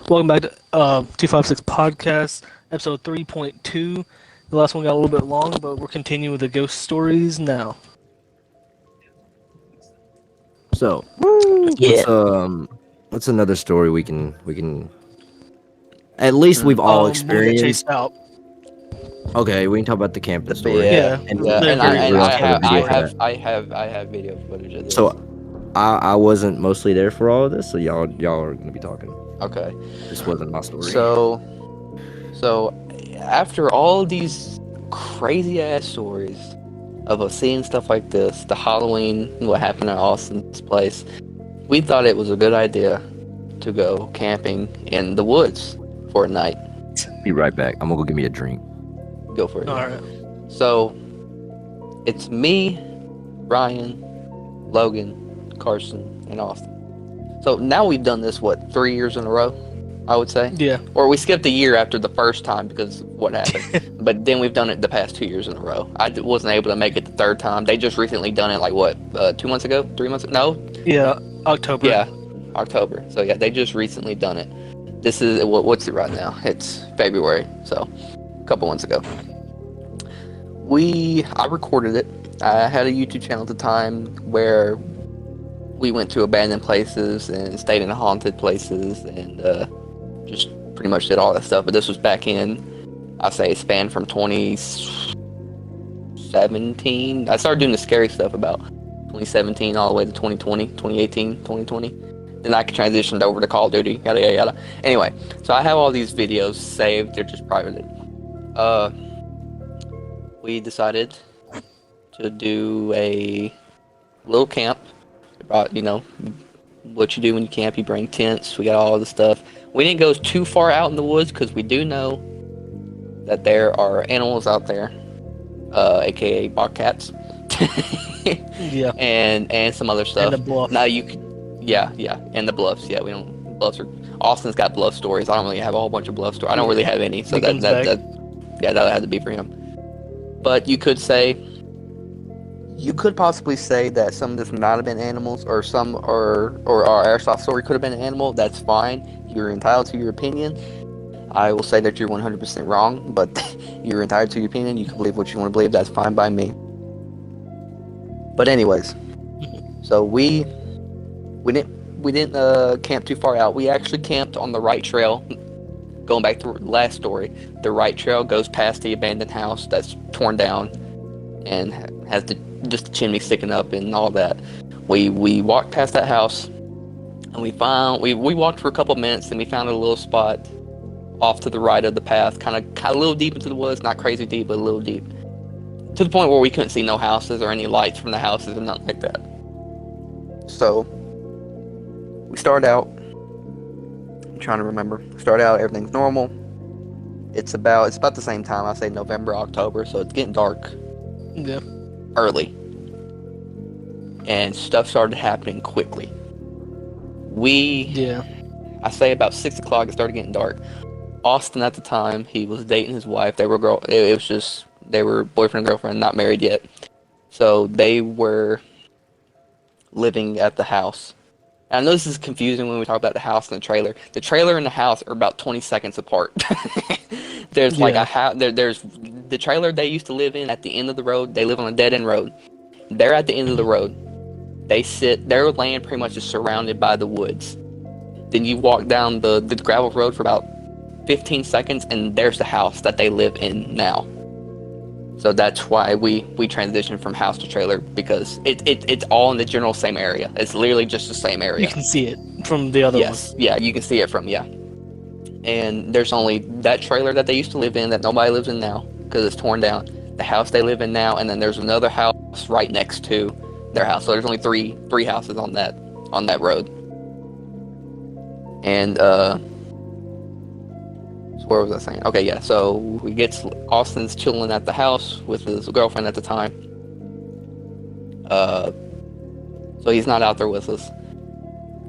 Welcome back to 256 Podcast, episode 3.2. The last one got a little bit long, but we're continuing with the ghost stories now. So, Yeah. what's another story we can at least we've all When we got experienced. chased out. Okay, we can talk about the camping story. Yeah. And Yeah, and very I, and first I have a have video I for have that. I have video footage of this. So, I wasn't mostly there for all of this, so y'all are gonna be talking. Okay. This wasn't my story. So after all these crazy ass stories of us seeing stuff like this, the Halloween, what happened at Austin's place, we thought it was a good idea to go camping in the woods for a night. Be right back. I'm gonna go get me a drink. Go for it. All right. So it's me, Ryan, Logan, Carson, and Austin. So now we've done this 3 years in a row, I would say. Yeah. Or we skipped a year after the first time because of what happened. But then we've done it the past 2 years in a row. Wasn't able to make it the third time. They just recently done it 2 months ago? 3 months ago? No? Yeah, October. Yeah, October. So yeah, they just recently done it. This is, what's it right now? It's February, so a couple months ago. I recorded it. I had a YouTube channel at the time where we went to abandoned places and stayed in haunted places and just pretty much did all that stuff. But this was back in, I say it spanned from 2017. I started doing the scary stuff about 2017 all the way to 2020, 2018, 2020. Then I transitioned over to Call of Duty, yada yada yada. Anyway, so I have all these videos saved. They're just privated. We decided to do a little camp. Brought, what you do when you camp, you bring tents, we got all the stuff. We didn't go too far out in the woods because we do know that there are animals out there, aka bobcats. Yeah. And some other stuff. And the bluff. Now and the bluffs. Yeah, bluffs are. Austin's got bluff stories. I don't really have a whole bunch of bluff stories. I don't really have any, so that had to be for him. But you could possibly say that some of this might have been animals, or our airsoft story could have been an animal. That's fine. You're entitled to your opinion. I will say that you're 100% wrong, but you're entitled to your opinion. You can believe what you want to believe. That's fine by me. But anyways, so we didn't camp too far out. We actually camped on the right trail. Going back to the last story, the right trail goes past the abandoned house that's torn down and has just the chimney sticking up and all that. We walked past that house and we walked for a couple minutes and we found a little spot off to the right of the path, kind of a little deep into the woods, not crazy deep, but a little deep, to the point where we couldn't see no houses or any lights from the houses and nothing like that. So we started out. I'm trying to remember. Start out, everything's normal. It's about the same time. I say November, October, so it's getting dark. Yeah. Early. And stuff started happening quickly. I say about 6 o'clock, it started getting dark. Austin at the time, he was dating his wife. They were boyfriend and girlfriend, not married yet. So they were living at the house. And I know this is confusing when we talk about the house and the trailer. The trailer and the house are about 20 seconds apart. There's like a house. There's the trailer they used to live in at the end of the road. They live on a dead end road. They're at the end of the road. Their land pretty much is surrounded by the woods. Then you walk down the gravel road for about 15 seconds, and there's the house that they live in now. So that's why we transitioned from house to trailer, because it's all in the general same area. It's literally just the same area. You can see it from the other one. Yes, yeah, you can see it from, And there's only that trailer that they used to live in that nobody lives in now because it's torn down. The house they live in now, and then there's another house right next to their house. So there's only three houses on that road. And so where was I saying? Okay, yeah. So Austin's chilling at the house with his girlfriend at the time. So he's not out there with us.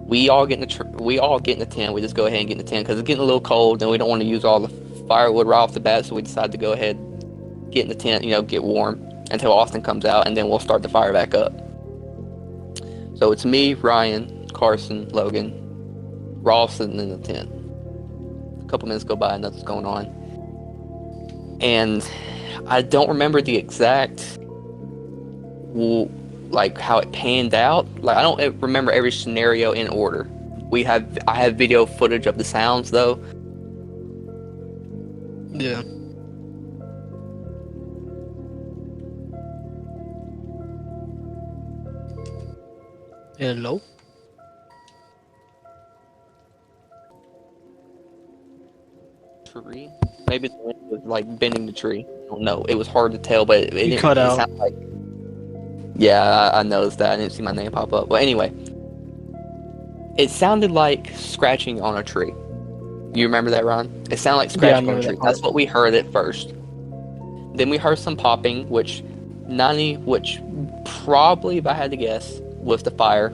We all get in the tent. We just go ahead and get in the tent because it's getting a little cold, and we don't want to use all the firewood right off the bat. So we decide to go ahead, get in the tent, get warm until Austin comes out, and then we'll start the fire back up. So it's me, Ryan, Carson, Logan. We're all sitting in the tent. A couple minutes go by, nothing's going on. And I don't remember the exact, like, how it panned out. Like, I don't remember every scenario in order. I have video footage of the sounds, though. Yeah. Hello? Tree. Maybe the wind was like bending the tree. I don't know. It was hard to tell, but it didn't cut out. sound like. Yeah, I noticed that. I didn't see my name pop up. But anyway, it sounded like scratching on a tree. You remember that, Ron? It sounded like scratching on a tree. That's what we heard at first. Then we heard some popping, which probably, if I had to guess, was the fire.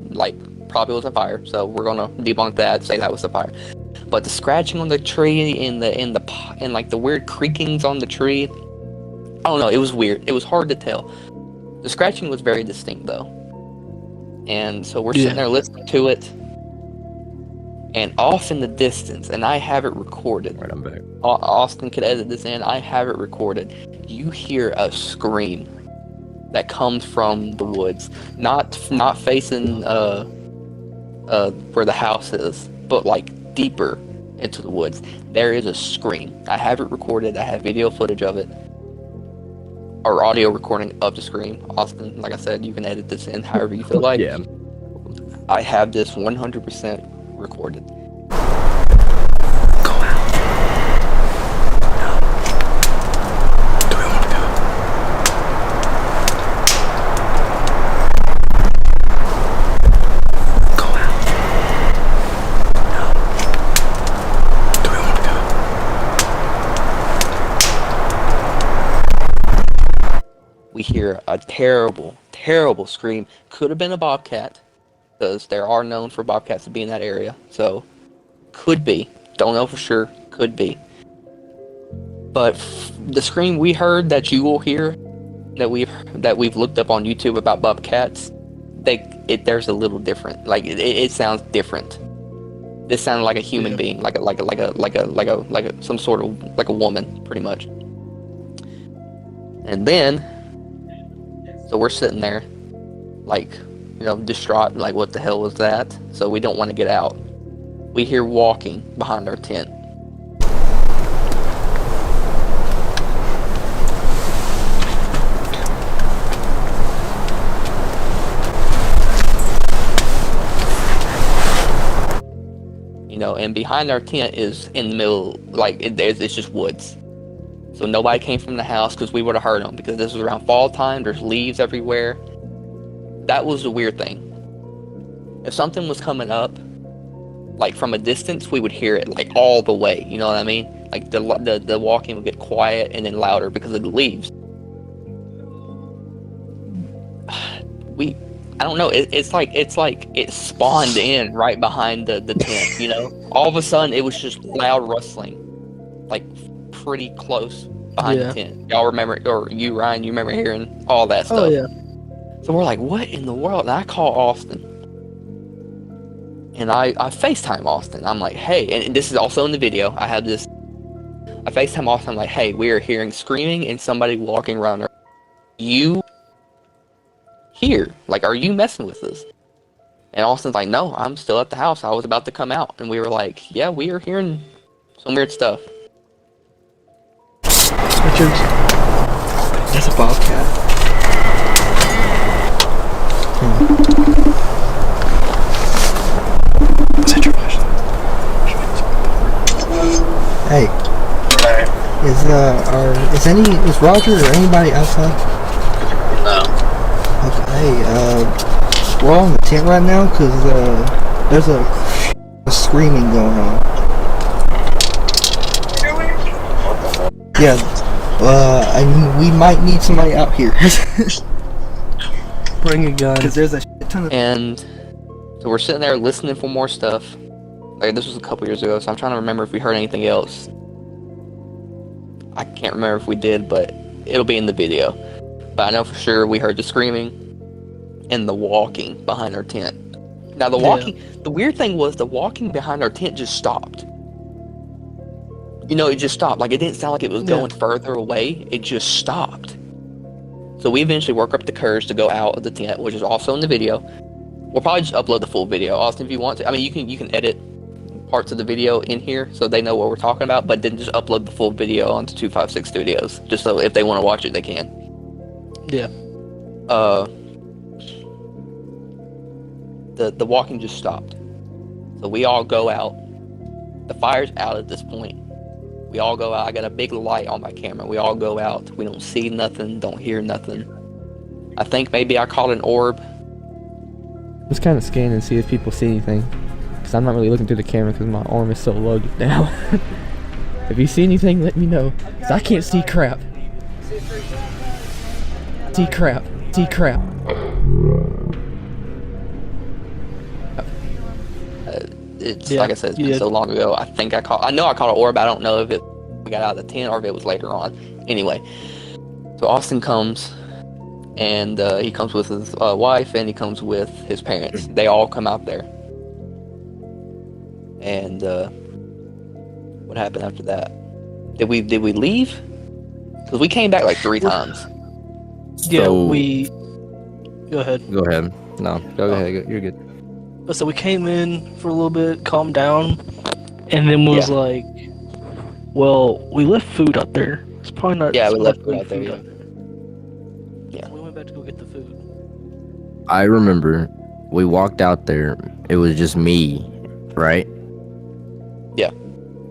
Like, probably was a fire. So we're gonna debunk that, say that was the fire. But the scratching on the tree and like the weird creakings on the tree, I don't know. It was weird. It was hard to tell. The scratching was very distinct though, and so we're sitting there listening to it, and off in the distance, and I have it recorded. Right, I'm back. Austin could edit this in. I have it recorded. You hear a scream that comes from the woods, not facing where the house is, but like deeper into the woods. There is a scream. I have it recorded. I have video footage of it, or audio recording of the scream. Austin, like I said, you can edit this in however you feel like. Yeah. I have this 100% recorded. We hear a terrible, terrible scream. Could have been a bobcat, because there are known for bobcats to be in that area. So, could be. Don't know for sure. Could be. But the scream we heard that you will hear, that we've looked up on YouTube about bobcats, there's a little different. Like it sounds different. This sounded like a human being, like some sort of like a woman, pretty much. And then. So we're sitting there, like, distraught, like, what the hell was that? So we don't want to get out. We hear walking behind our tent. And behind our tent is in the middle, like, it's just woods. So nobody came from the house, because we would have heard them, because this was around fall time. There's leaves everywhere. That was the weird thing. If something was coming up, like from a distance, we would hear it like all the way. You know what I mean? Like the walking would get quiet and then louder because of the leaves. I don't know. It's like it spawned in right behind the tent. All of a sudden it was just loud rustling, like pretty close behind the tent. Y'all remember, or you, Ryan, you remember hearing all that stuff? Oh, yeah. So we're like, what in the world? And I call Austin. And I FaceTime Austin. I'm like, hey, and this is also in the video. I FaceTime Austin. I'm like, hey, we are hearing screaming and somebody walking around. Are you here? Like, are you messing with us? And Austin's like, no, I'm still at the house. I was about to come out. And we were like, yeah, we are hearing some weird stuff. Richard, that's a bobcat. Is that your flashlight? Hey. Is Roger or anybody outside? No. Okay, we're all in the tent right now because there's a screaming going on. Yeah, we might need somebody out here. Bring a gun. Because there's a shit ton of... And so we're sitting there listening for more stuff. Like, this was a couple years ago, so I'm trying to remember if we heard anything else. I can't remember if we did, but it'll be in the video. But I know for sure we heard the screaming and the walking behind our tent. Now the weird thing was the walking behind our tent just stopped. it just stopped. Like, it didn't sound like it was going further away. It just stopped. So we eventually work up the courage to go out of the tent, which is also in the video. We'll probably just upload the full video, Austin, if you want to. I mean, you can edit parts of the video in here so they know what we're talking about, but then just upload the full video onto 256 Studios, just so if they want to watch it, they can. Yeah. The walking just stopped. So we all go out. The fire's out at this point. We all go out. I got a big light on my camera. We all go out. We don't see nothing, don't hear nothing. I think maybe I caught an orb. Just kind of scan and see if people see anything. Because I'm not really looking through the camera because my arm is so loaded now. If you see anything, let me know. Because I can't see crap. See crap. See crap. It's like I said, it's been so long ago. I know I caught an orb. I don't know if we got out of the tent or if it was later on. Anyway, so Austin comes, and he comes with his wife, and he comes with his parents. They all come out there. And what happened after that? Did we leave? Because we came back like 3 times. Yeah, So- we. Go ahead. Go ahead. No, go ahead. You're good. So we came in for a little bit, calmed down, and then was like, "Well, we left food out there. It's probably not." Yeah, we smart left to food leave out there, yeah. Yeah, we went back to go get the food. I remember we walked out there. It was just me, right? Yeah.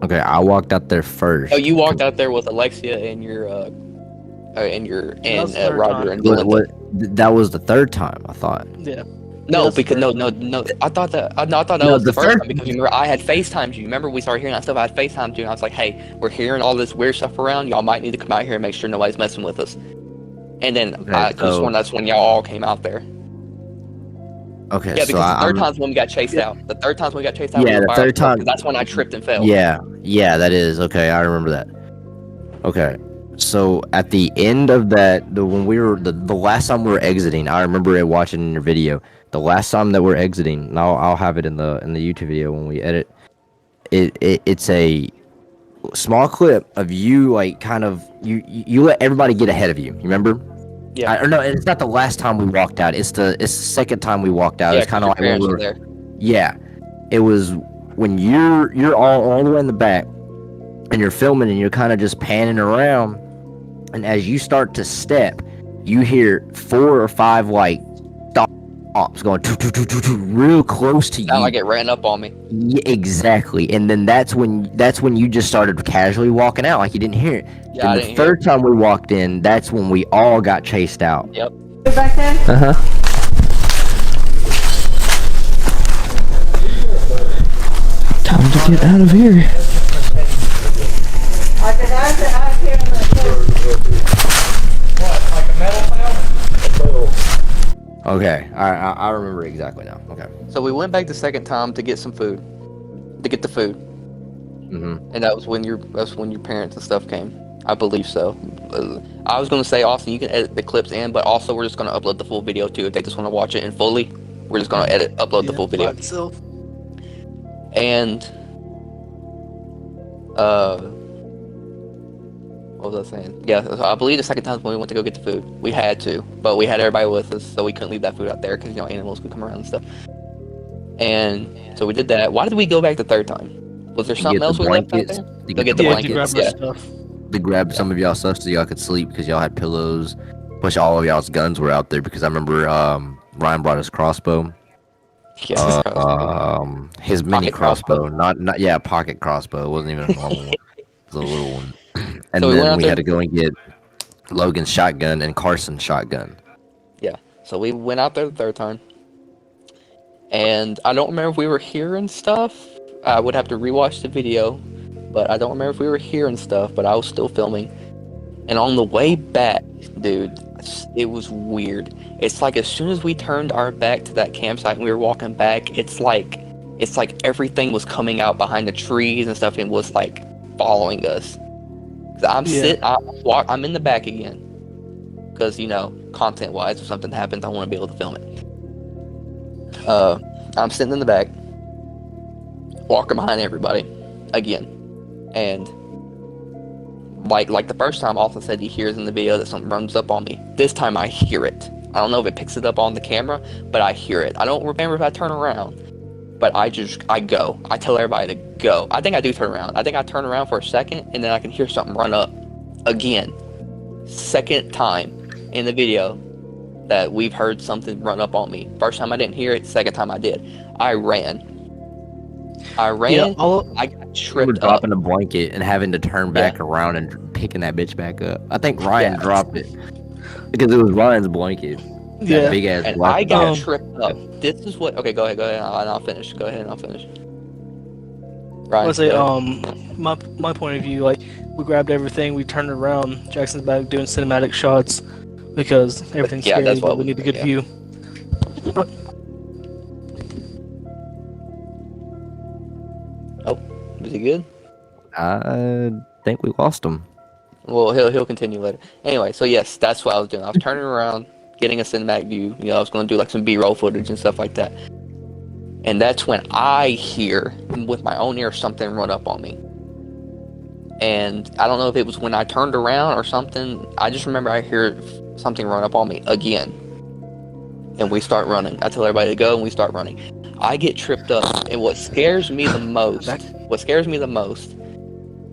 Okay, I walked out there first. Oh, you walked out there with Alexia and your That's the third Roger time. and What, Belinda. that was the third time, I thought. Yeah. No, that's the because first no. I thought that No, was the the first first- time because remember I had FaceTimed you. Remember we started hearing that stuff. I had FaceTimed you and I was like, "Hey, we're hearing all this weird stuff around. Y'all might need to come out here and make sure nobody's messing with us." And then I could have so- sworn that's when y'all all came out there. Okay, Yeah, so because the third I'm- time's when we got chased out. The third time's when we got chased out. Yeah, with the fire third truck, time- 'cause that's when I tripped and fell. Yeah, that is okay. I remember that. Okay, so at the end of that, when we were the last time we were exiting, I remember it watching in your video. The last time that we're exiting, and I'll have it in the YouTube video when we edit. It's a small clip of you like kind of you let everybody get ahead of you. You remember? Yeah. Or no, it's not the last time we walked out. It's the second time we walked out. Yeah, It's kind of 'cause like your when we parents were, were there. yeah, it was when you're all the way in the back, and you're filming, and you're kind of just panning around, and as you start to step, you hear 4 or 5 like stops going real close to you. Sound like it ran up on me. Yeah, exactly, and then that's when you just started casually walking out like you didn't hear it. Yeah, I Then didn't the hear third time we walked in, that's when we all got chased out. Yep. Uh-huh. Time to get out of here. Okay, I remember exactly now. Okay. So we went back the second time to get some food, to get the food, Mm-hmm. and that's when your parents and stuff came. I believe so. I was gonna say, Austin, you can edit the clips in, but also we're just gonna upload the full video too. If they just want to watch it in fully, we're just gonna upload the full video. By itself. And what was I saying? Yeah, so I believe the second time when we went to go get the food, we had to, but we had everybody with us, so we couldn't leave that food out there because animals could come around and stuff. And so we did that. Why did we go back the third time? Was there something else we left out there? To Go get the Yeah, to blankets. grab our Yeah. stuff. To grab some of y'all stuff so y'all could sleep because y'all had pillows. Plus, all of y'all's guns were out there because I remember Ryan brought his crossbow. Yes, His mini Pocket crossbow. not pocket crossbow. It wasn't even a normal one. It was a little one. And So we went then out we there- had to go and get Logan's shotgun and Carson's shotgun. Yeah. So we went out there the third time. And I don't remember if we were hearing stuff. I would have to rewatch the video. But I don't remember if we were hearing stuff, but I was still filming. And on the way back, dude, it was weird. It's like as soon as we turned our back to that campsite and we were walking back, it's like everything was coming out behind the trees and stuff and was like following us. 'Cause I'm in the back again. Because, content wise, if something happens, I want to be able to film it. I'm sitting in the back, walking behind everybody again. And like the first time, Austin said he hears in the video that something runs up on me. This time I hear it. I don't know if it picks it up on the camera, but I hear it. I don't remember if I turn around, but I go. I tell everybody to go. I think I do turn around. I think I turn around for a second, and then I can hear something run up again. Second time in the video that we've heard something run up on me. First time I didn't hear it. Second time I did. I ran. I got We were tripped up. dropping a blanket and having to turn back around and picking that bitch back up. I think Ryan dropped it because it was Ryan's blanket. Yeah. Big ass And black I got blanket. tripped up. This is what. Okay, go ahead. I'll finish. Go ahead and I'll finish. Ryan, Let's say, go ahead. my point of view, like, we grabbed everything, we turned around, Jackson's back doing cinematic shots because everything's Yeah, scary, that's what but we need a good yeah. view. Is he good? I think we lost him. Well, he'll continue later. Anyway, so yes, that's what I was doing. I was turning around, getting a cinematic view. You know, I was going to do like some B-roll footage and stuff like that. And that's when I hear, with my own ear, something run up on me. And I don't know if it was when I turned around or something. I just remember I hear something run up on me again. And we start running. I tell everybody to go, and we start running. I get tripped up. And what scares me the most,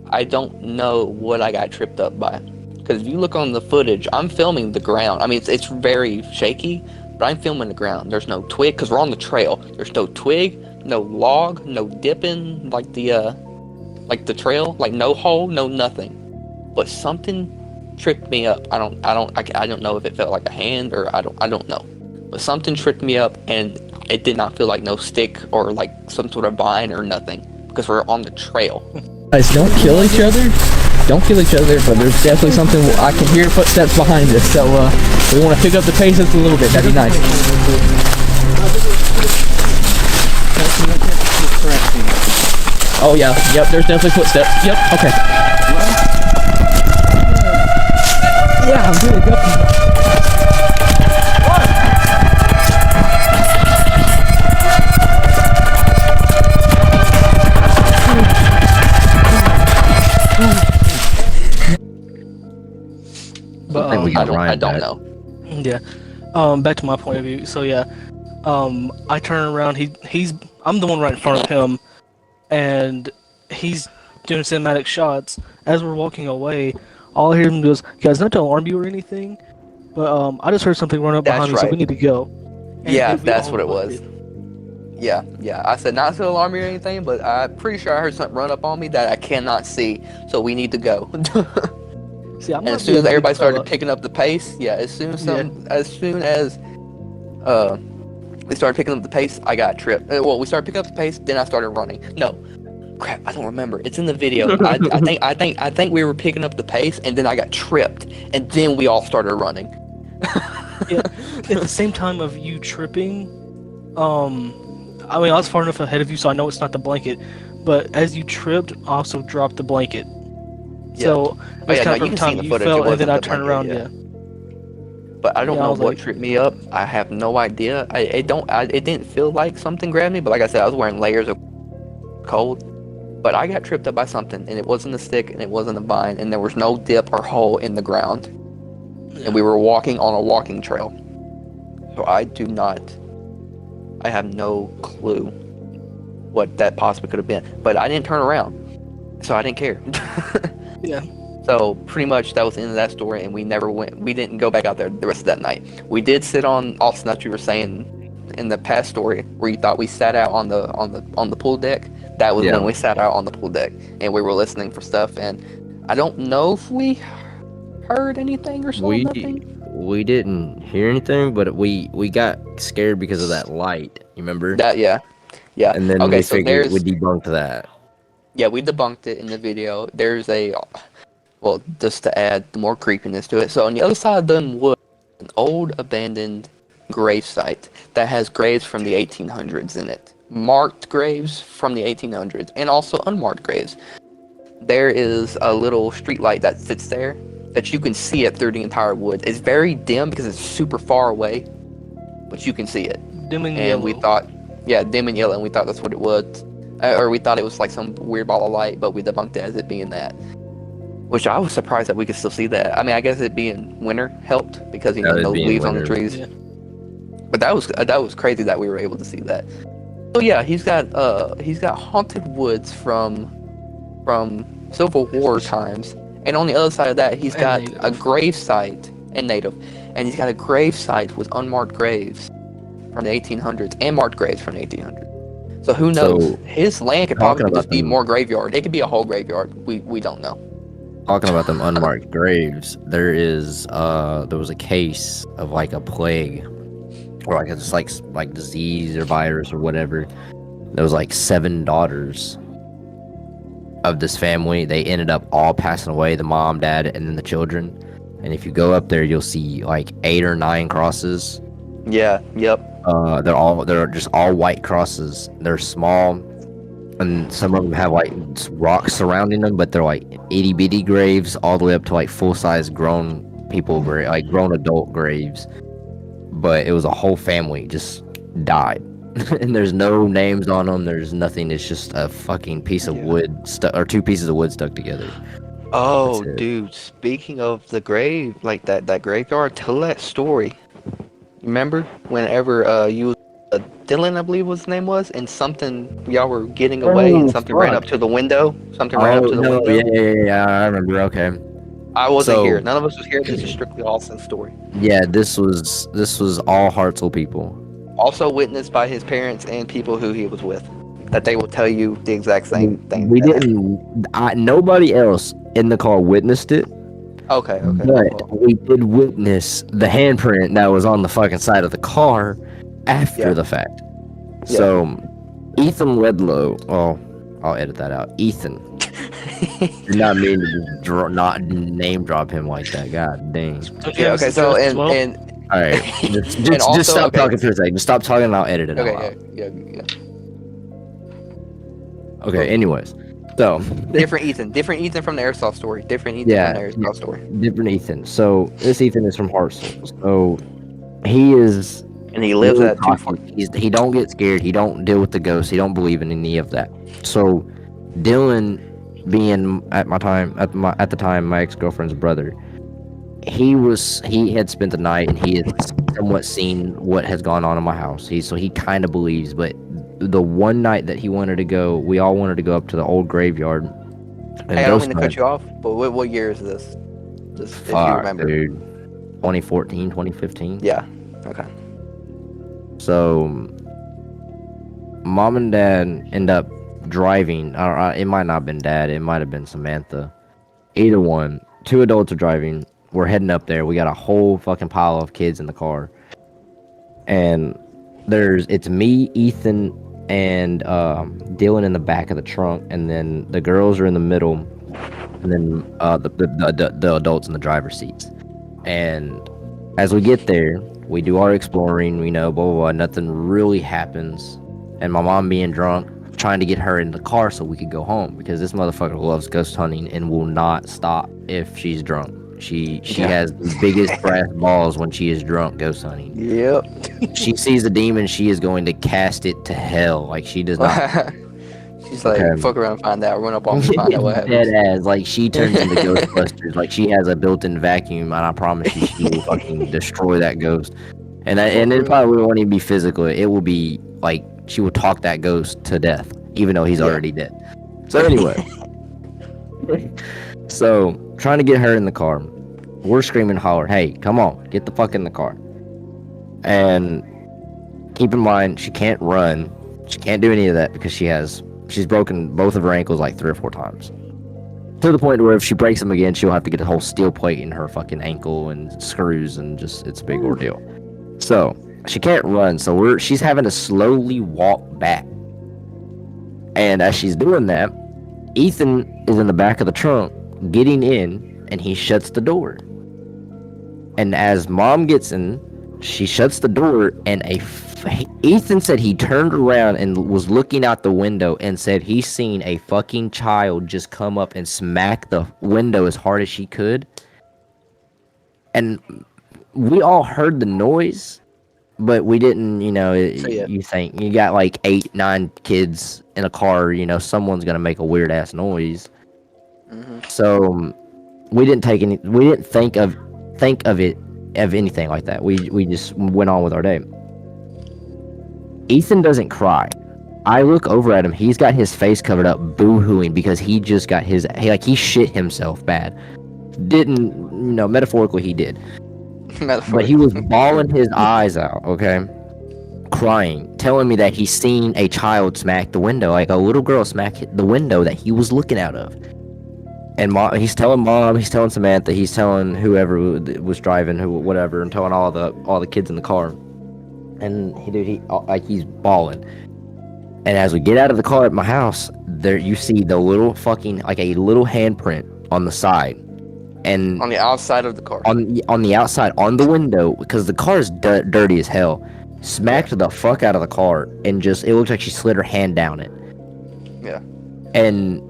I don't know what I got tripped up by. Because if you look on the footage, I'm filming the ground. I mean, it's very shaky, but I'm filming the ground. There's no twig, because we're on the trail. There's no twig, no log, no dipping, like the trail, like no hole, no nothing. But something tripped me up. I don't know if it felt like a hand or I don't know. But something tripped me up, and it did not feel like no stick or like some sort of vine or nothing, because we're on the trail. Guys, don't kill each other. Don't kill each other, but there's definitely something. I can hear footsteps behind us, so we want to pick up the pace just a little bit. That'd be nice. Oh yeah, yep. There's definitely footsteps. Yep. Okay. Yeah, I'm good. Go. But, I think we got Ryan I don't back. know. yeah. Back to my point of view. So yeah, I turn around. I'm the one right in front of him, and he's doing cinematic shots. As we're walking away, all I hear him goes, "Guys, not to alarm you or anything, but I just heard something run up behind me, so we need to go." And Yeah, we that's all what it looked. was. Yeah. I said not to alarm me or anything, but I'm pretty sure I heard something run up on me that I cannot see, so we need to go. See, I'm And not as soon as being a big everybody started fella. picking up the pace, as soon as we started picking up the pace, I got tripped. Well, we started picking up the pace, then I started running. No, crap, I don't remember. It's in the video. I think we were picking up the pace, and then I got tripped, and then we all started running. Yeah, at the same time of you tripping, I mean, I was far enough ahead of you, so I know it's not the blanket. But as you tripped, I also dropped the blanket. So it's yeah, kind no, of you from can see time the you footage, fell, it and then wasn't I the turned blanket, around. yeah. But I don't Yeah, I know was what like- tripped me up. I have no idea. It didn't feel like something grabbed me, but like I said, I was wearing layers of cold. But I got tripped up by something, and it wasn't a stick, and it wasn't a vine, and there was no dip or hole in the ground. And we were walking on a walking trail. So I have no clue what that possibly could have been. But I didn't turn around, so I didn't care. Yeah. So pretty much that was the end of that story, and we didn't go back out there the rest of that night. We did sit on, Austin, that you were saying in the past story, where you thought we sat out on the pool deck. That was when we sat out on the pool deck, and we were listening for stuff, and I don't know if we heard anything or saw nothing. We didn't hear anything, but we got scared because of that light. You remember? Yeah. And then Okay, we so figured we debunked that. Yeah, we debunked it in the video. There's just to add more creepiness to it. So on the other side of the wood, an old abandoned grave site that has graves from the 1800s in it. Marked graves from the 1800s, and also unmarked graves. There is a little street light that sits there that you can see it through the entire woods. It's very dim because it's super far away, but you can see it. Dim and And yellow. we thought, dim and yellow, and we thought that's what it was. Or we thought it was like some weird ball of light, but we debunked it as it being that. Which I was surprised that we could still see that. I mean, I guess it being winter helped because That would no be in leaves on the winter. trees. Yeah. But that was crazy that we were able to see that. So yeah, he's got haunted woods from Civil War times, and on the other side of that, he's And got a native. grave site and native, and he's got a grave site with unmarked graves from the 1800s and marked graves from the 1800s. So who knows? So, His land could talking probably about just be them- more graveyard. It could be a whole graveyard. We don't know. Talking about them unmarked graves, there was a case of like a plague, or like it's like disease or virus or whatever. There was like 7 daughters of this family. They ended up all passing away, the mom, dad, and then the children. And if you go up there, you'll see like 8 or 9 crosses. Yeah. Yep. They're just all white crosses. They're small, and some of them have like rocks surrounding them, but they're like itty bitty graves, all the way up to like full size grown people, like grown adult graves. But it was a whole family just died, and there's no names on them. There's nothing. It's just a fucking piece of wood or 2 pieces of wood stuck together. Oh, That's it. dude, speaking of the grave, like that graveyard, tell that story. Remember whenever you Dylan, I believe his name was, and something y'all were getting away and something ran up to the window. Something ran up to the window. Yeah, I remember. Okay. I wasn't So- here. None of us was here. This is strictly Austin's story. Yeah, this was all Hartzell people. Also witnessed by his parents and people who he was with. That they will tell you the exact same thing. We that happened. didn't. Nobody else in the car witnessed it, Okay. but Well, we did witness the handprint that was on the fucking side of the car after Yeah. the fact. Yeah. So, Ethan Wedlow. Oh, I'll edit that out. Ethan. Did not mean to not name drop him like that. God dang. Don't you yeah. have Okay. his So address as well? and All right, just also, stop okay. talking for a second. Just stop talking, and I'll edit it out. okay. loud. Yeah. Okay. Anyways, so Different Ethan from the airsoft story. Different Ethan Yeah, from the airsoft story. different Ethan. So this Ethan is from Hartsel. So he is And he lives really at cautious. He don't get scared. He don't deal with the ghosts. He don't believe in any of that. So Dylan, being at the time my ex-girlfriend's brother, he had spent the night, and he had somewhat seen what has gone on in my house. He kind of believes, but the one night that he wanted to go, we all wanted to go up to the old graveyard. And Hey, I don't ghost mean to hunt. cut you off, but what year is this? Just if you Fuck, remember. dude. 2014, 2015. Yeah. Okay. So, mom and dad end up driving. Or it might not have been dad. It might have been Samantha. Either one. 2 adults are driving. We're heading up there. We got a whole fucking pile of kids in the car. And it's me, Ethan, and Dylan in the back of the trunk. And then the girls are in the middle. And then the adults in the driver's seats. And as we get there, we do our exploring, blah, blah, blah. Nothing really happens. And my mom being drunk, trying to get her in the car so we could go home, because this motherfucker loves ghost hunting and will not stop if she's drunk. She has the biggest brass balls when she is drunk ghost hunting. Yep. She sees a demon, she is going to cast it to hell. Like, she does not. She's like, Okay. fuck around, find out, run up on me, find out what happens. Dead ass. Like, she turns into Ghostbusters. Like, she has a built-in vacuum, and I promise you, she will fucking destroy that ghost. And it probably won't even be physical. It will be like she will talk that ghost to death, even though he's already dead. So anyway, so trying to get her in the car, we're screaming, holler, "Hey, come on, get the fuck in the car!" And keep in mind, she can't run, she can't do any of that because she's broken both of her ankles like 3 or 4 times. To the point where if she breaks them again, she'll have to get a whole steel plate in her fucking ankle and screws, and just it's a big ordeal. So she can't run, so she's having to slowly walk back. And as she's doing that, Ethan is in the back of the trunk getting in, and he shuts the door. And as mom gets in, she shuts the door, and Ethan said he turned around and was looking out the window and said he seen a fucking child just come up and smack the window as hard as she could. And we all heard the noise, but we didn't, you think you got like 8, 9 kids in a car, someone's gonna make a weird ass noise. Mm-hmm. So we didn't think of anything like that. We just went on with our day. Ethan doesn't cry. I look over at him. He's got his face covered up, boo-hooing because he just got he shit himself bad. Didn't, metaphorically he did. But he was bawling his eyes out, okay? Crying, telling me that he's seen a child smack the window, like a little girl smack the window that he was looking out of. And he's telling mom, he's telling Samantha, he's telling whoever was driving, whatever, and telling all the kids in the car. And he's bawling. And as we get out of the car at my house, there you see the little fucking, like a little handprint on the side. And on the outside of the car. On the outside, on the window, because the car is dirty as hell. Smacked the fuck out of the car, and it looks like she slid her hand down it. Yeah. And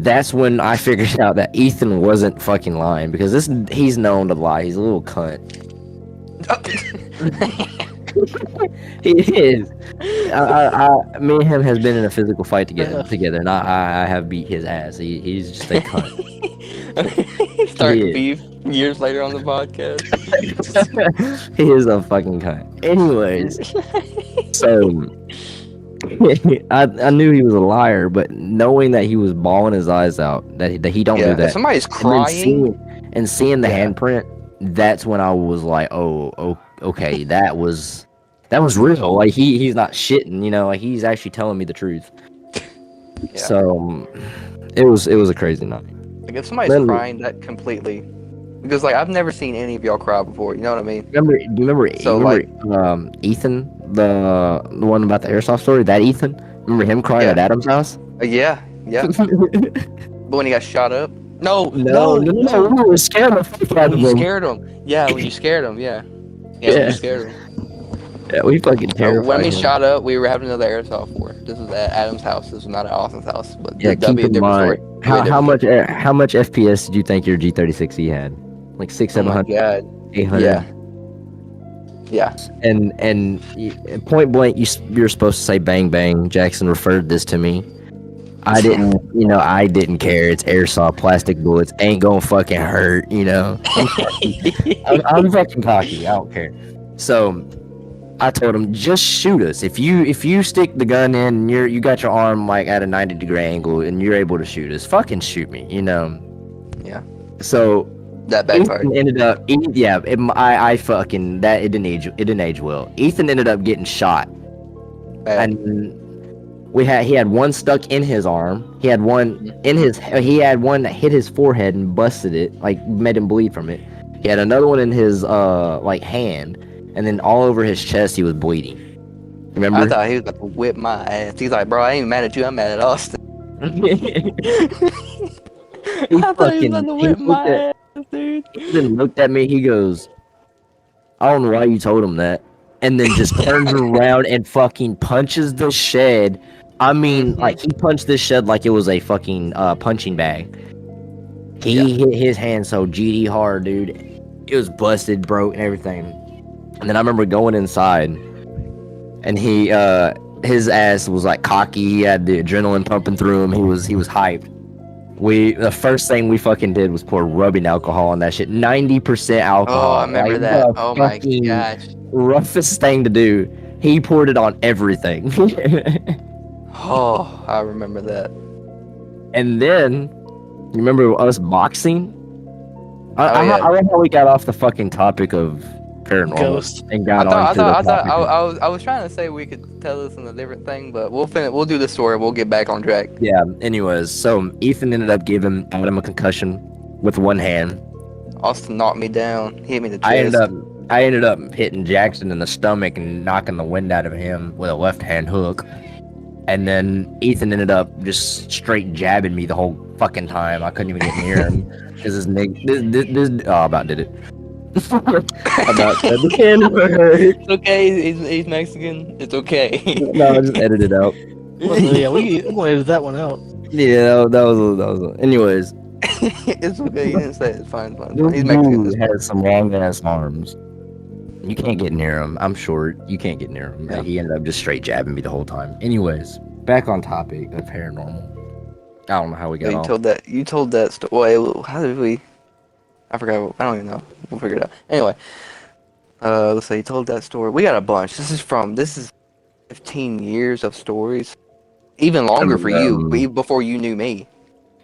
that's when I figured out that Ethan wasn't fucking lying, because he's known to lie. He's a little cunt. He is. Me and him has been in a physical fight together, and I have beat his ass. He's just a cunt. Starting beef years later on the podcast. He is a fucking cunt. Anyways, so I knew he was a liar, but knowing that he was bawling his eyes out, that he don't do that. If somebody's crying and seeing the handprint, that's when I was like, oh, okay, that was real. Like he's not shitting, like he's actually telling me the truth. Yeah. So it was a crazy night. Like if somebody's crying that completely, because like I've never seen any of y'all cry before. You know what I mean? Do you remember Ethan, the one about the airsoft story? That Ethan, remember him crying at Adam's house? Yeah. But when he got shot up. No. We scared him. You scared him. Yeah, when you scared him. Yeah. You scared him. Yeah, we fucking terrified when he him. shot up, we were having another airsoft war. This was at Adam's house. This was not at Austin's house. But yeah, that'd be a different story. How much FPS did you think your G36E had? Like 600-700? God. 800? Yeah. And point blank, you're supposed to say bang bang. Jackson referred this to me. I didn't care. It's airsoft, plastic bullets. Ain't gonna fucking hurt, I'm fucking cocky. I don't care. So I told him, just shoot us. If you stick the gun in and you got your arm like at a 90-degree angle and you're able to shoot us, fucking shoot me, Yeah. So that backfired. Ethan ended up, it didn't age well. Ethan ended up getting shot, and he had one stuck in his arm. He had one that hit his forehead and busted it, like made him bleed from it. He had another one in his hand, and then all over his chest he was bleeding. Remember? I thought he was about to whip my ass. He's like, bro, I ain't mad at you. I'm mad at Austin. I thought he was about to whip my ass, dude. He then looked at me. He goes, I don't know why you told him that. And then just turns around and fucking punches the shed. I mean, like, he punched this shed like it was a fucking punching bag. He hit his hand so GD hard, dude. It was busted, broke, and everything. And then I remember going inside, and his ass was like cocky. He had the adrenaline pumping through him. He was hyped. The first thing we fucking did was pour rubbing alcohol on that shit. 90% alcohol. Oh, I remember that. Oh my gosh. Roughest thing to do. He poured it on everything. Oh, I remember that. And then, you remember us boxing? I love how we got off the fucking topic of paranormal Ghost. and got on to the topic. I was trying to say we could tell this in a different thing, but we'll do the story. We'll get back on track. Yeah. Anyways, so Ethan ended up giving Adam a concussion with one hand. Austin knocked me down. He hit me in the chest. I ended up hitting Jackson in the stomach and knocking the wind out of him with a left hand hook. And then Ethan ended up just straight jabbing me the whole fucking time. I couldn't even get near him because about did it. It's okay. He's Mexican. It's okay. No, I just edit it out. Yeah, we're gonna edit that one out. Yeah, that was. Anyways, it's okay. You didn't say it. It's fine. He's Mexican. He has some long ass arms. You can't get near him. I'm short. You can't get near him. Yeah. He ended up just straight jabbing me the whole time. Anyways, back on topic of paranormal. I don't know how we got You off. told that. You told that story. Well, how did we? I forgot. I don't even know. We'll figure it out. Anyway, let's say you told that story. We got a bunch. This is 15 years of stories, even longer for you, even before you knew me.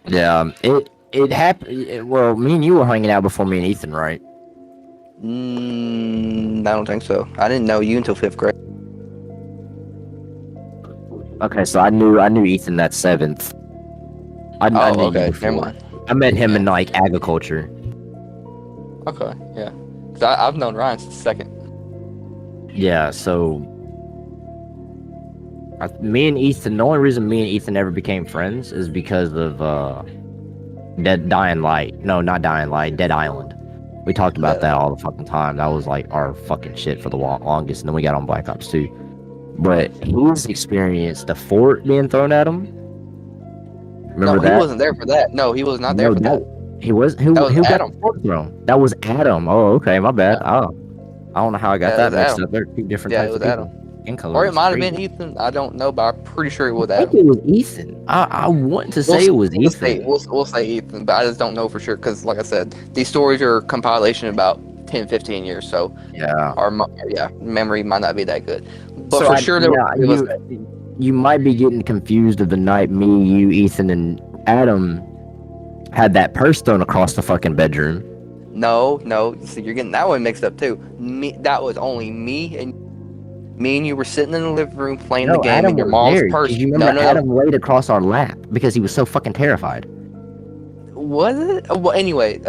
Yeah, it happened. Well, me and you were hanging out before me and Ethan, right? I don't think so. I didn't know you until 5th grade. Okay, so I knew Ethan that 7th. I Oh, knew you okay. before. Never mind. I met him in Yeah. like agriculture. Okay, yeah. 'Cause I've known Ryan since 2nd. Yeah, so me and Ethan. The only reason me and Ethan ever became friends is because of Dying Light. No, not Dying Light. Dead Island. We talked about that all the fucking time. That was like our fucking shit for the longest, and then we got on Black Ops 2. But he's experienced the fort being thrown at him. Remember that? He wasn't there for that. No, he was not there for that. He was. Who That was got Adam. the fort thrown? That was Adam. Oh, okay, my bad. Oh, I don't know how I got Yeah, it that was mixed Adam. up. They're two different Yeah, types it was of people. Adam. In color. Or it might have been Ethan. I don't know, but I'm pretty sure it was I think Adam. it was Ethan. I want to say it was Ethan. We'll say Ethan, but I just don't know for sure because, like I said, these stories are a compilation of about 10, 15 years, so Yeah. our memory might not be that good. But So for sure, you might be getting confused of the night me, you, Ethan, and Adam had that purse thrown across the fucking bedroom. No. See, you're getting that one mixed up too. That was only me and you were sitting in the living room playing the game, Adam and your was mom's there. purse. You remember Adam laid across our lap because he was so fucking terrified. Was it? Well, anyway,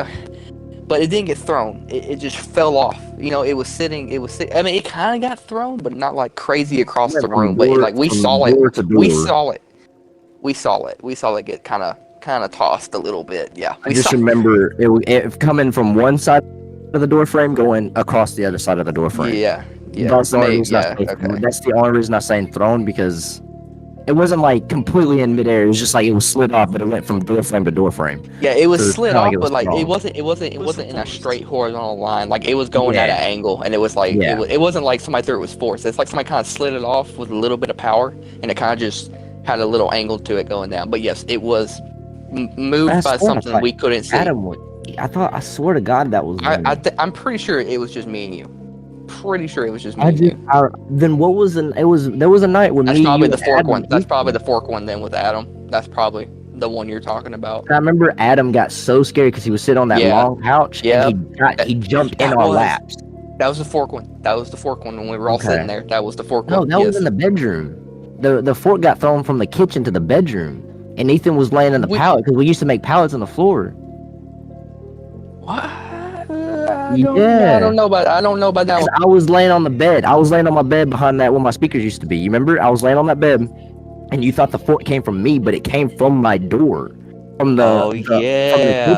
but it didn't get thrown. It just fell off. You know, it was sitting. I mean, it kind of got thrown, but not like crazy across the room. But like we saw it. We saw it. We saw it get kind of tossed a little bit. Yeah. I just remember it coming from one side of the door frame, going across the other side of the door frame. Yeah. That's the only reason that's the only reason I'm saying thrown, because it wasn't like completely in midair. It was just like it was slid off, but it went from door frame to door frame. Yeah, it was slid off, but like it wasn't in a straight horizontal line. Like it was going at an angle, and it was like it wasn't like somebody threw it with force. It's like somebody kind of slid it off with a little bit of power, and it kind of just had a little angle to it going down. But yes, it was moved by something we couldn't see. I swear to God that was. I'm pretty sure it was just me and you. Pretty sure it was just me and you. Then what was there was a night when that's probably the fork one. That's probably the fork one then with Adam. That's probably the one you're talking about. I remember Adam got so scared because he was sitting on that long couch. Yeah, and he jumped in our laps. That was the fork one. That was the fork one when we were all sitting there. That was the fork one. No, that was in the bedroom. The fork got thrown from the kitchen to the bedroom, and Ethan was laying in the pallet because we used to make pallets on the floor. What? I don't know about that one. I was laying on the bed. I was laying on my bed behind that where my speakers used to be. You remember? I was laying on that bed, and you thought the fork came from me, but it came from my door, from the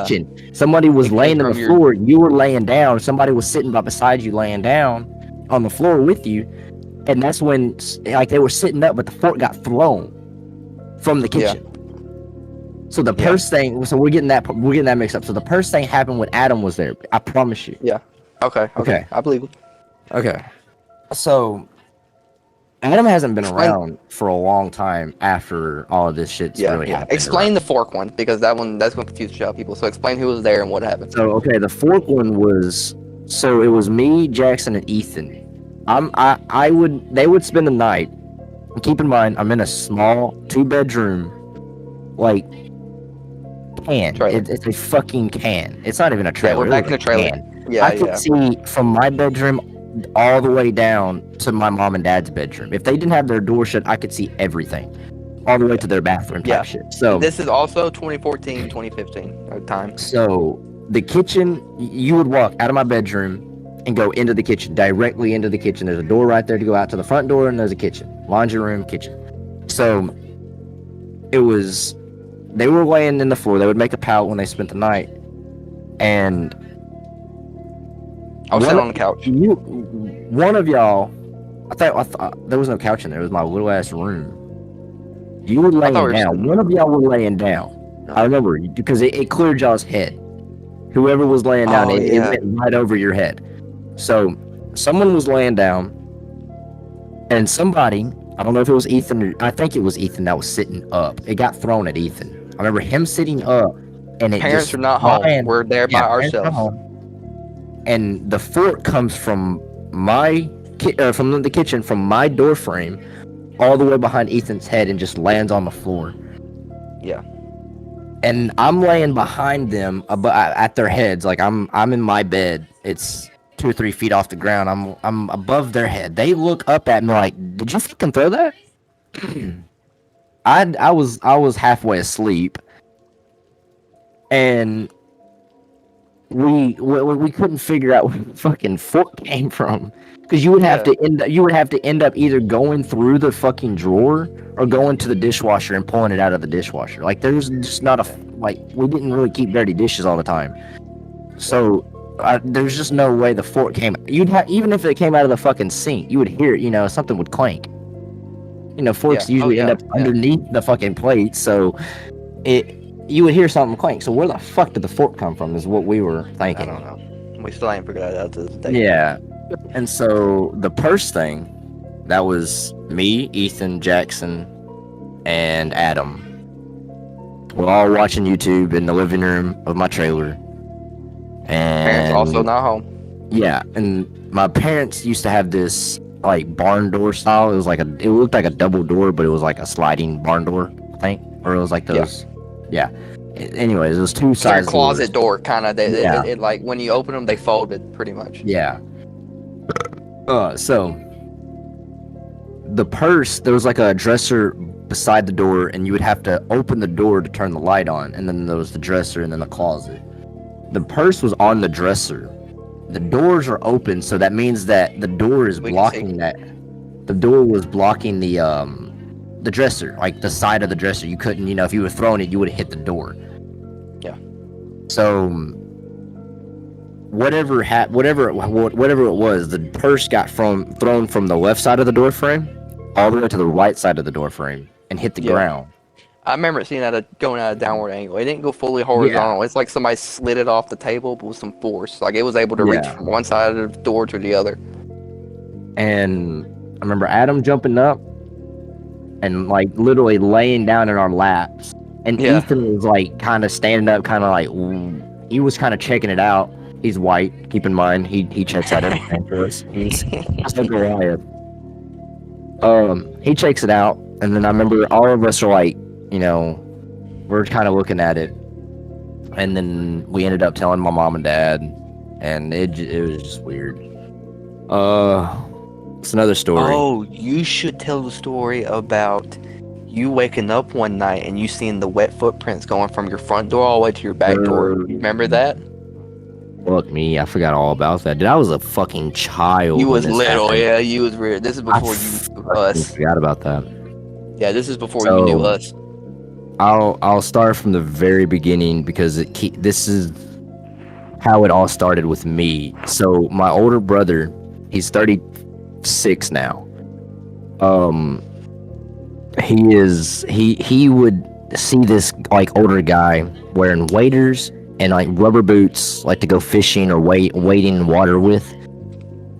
kitchen. Somebody was laying on the floor. You were laying down. Somebody was sitting by beside you, laying down on the floor with you, and that's when like they were sitting up, but the fork got thrown from the kitchen. So the purse thing. So we're getting that mixed up. So the purse thing happened when Adam was there. I promise you. Yeah. Okay. I believe it. Okay. So Adam hasn't been around for a long time after all of this shit's really happened. Explain the fork one, because that's going to confuse the people. So explain who was there and what happened. So the fork one was, so it was me, Jackson, and Ethan. They would spend the night. And keep in mind, I'm in a small 2-bedroom, like, can. It's a fucking can. It's not even a trailer. Yeah, we're back in the trailer. I could see from my bedroom all the way down to my mom and dad's bedroom. If they didn't have their door shut, I could see everything, all the way to their bathroom type shit. So this is also 2014, 2015 time. So the kitchen, you would walk out of my bedroom and go into the kitchen, directly into the kitchen. There's a door right there to go out to the front door, and there's a kitchen, laundry room, kitchen. So it was. They were laying in the floor. They would make a pallet when they spent the night, and I was sitting on the couch. One of y'all, I thought there was no couch in there. It was my little ass room. You were laying down. One of y'all were laying down. I remember because it cleared y'all's head. Whoever was laying down, it went right over your head. So someone was laying down, and somebody, I don't know if it was Ethan, I think it was Ethan that was sitting up. It got thrown at Ethan. I remember him sitting up, and it Parents just are not flying. home. We're there by Parents are ourselves. home. And the fork comes from from the kitchen, from my door frame, all the way behind Ethan's head, and just lands on the floor. Yeah. And I'm laying behind them, at their heads, like I'm in my bed. It's 2 or 3 feet off the ground. I'm above their head. They look up at me like, "Did you fucking throw that?" I was halfway asleep, and we couldn't figure out where the fucking fork came from, because you would have to end up either going through the fucking drawer or going to the dishwasher and pulling it out of the dishwasher. Like, there's just not we didn't really keep dirty dishes all the time, so there's just no way the fork came. Even if it came out of the fucking sink, you would hear it. Something would clank. Forks usually end up underneath the fucking plate, so you would hear something clank. So where the fuck did the fork come from is what we were thinking. I don't know. We still ain't figured that out to this day. Yeah. And so the purse thing, that was me, Ethan, Jackson, and Adam. We're all watching YouTube in the living room of my trailer. And Parents also not home. Yeah, and my parents used to have this like barn door style. It looked like a double door, but it was like a sliding barn door thing, or it was like those. Yeah. Anyways, it was two sides. Closet door, kind of. It like when you open them, they folded pretty much. Yeah. So the purse, there was like a dresser beside the door, and you would have to open the door to turn the light on, and then there was the dresser, and then the closet. The purse was on the dresser. The doors are open, so that means that the door is blocking that. The door was blocking the dresser, like the side of the dresser. You couldn't, if you were throwing it, you would have hit the door. Yeah. So whatever it was, the purse got thrown from the left side of the door frame all the way to the right side of the door frame and hit the ground. I remember seeing that going at a downward angle. It didn't go fully horizontal. Yeah. It's like somebody slid it off the table, but with some force. Like it was able to reach from one side of the door to the other. And I remember Adam jumping up and like literally laying down in our laps. And Ethan was like kind of standing up, kind of like, he was kind of checking it out. He's white, keep in mind. He checks out everything for us. He's like Goliath. He checks it out, and then I remember all of us are like, we're kind of looking at it, and then we ended up telling my mom and dad, and it was just weird. It's another story. Oh, you should tell the story about you waking up one night and you seeing the wet footprints going from your front door all the way to your back door. You remember that? Fuck me, I forgot all about that. Dude, I was a fucking child. You was little, happened. You was weird. This is before you knew us. I forgot about that. Yeah, this is before you knew us. I'll start from the very beginning, because this is how it all started with me. So my older brother, he's 36 now. He would see this like older guy wearing waders and like rubber boots, like to go fishing or wading in water with,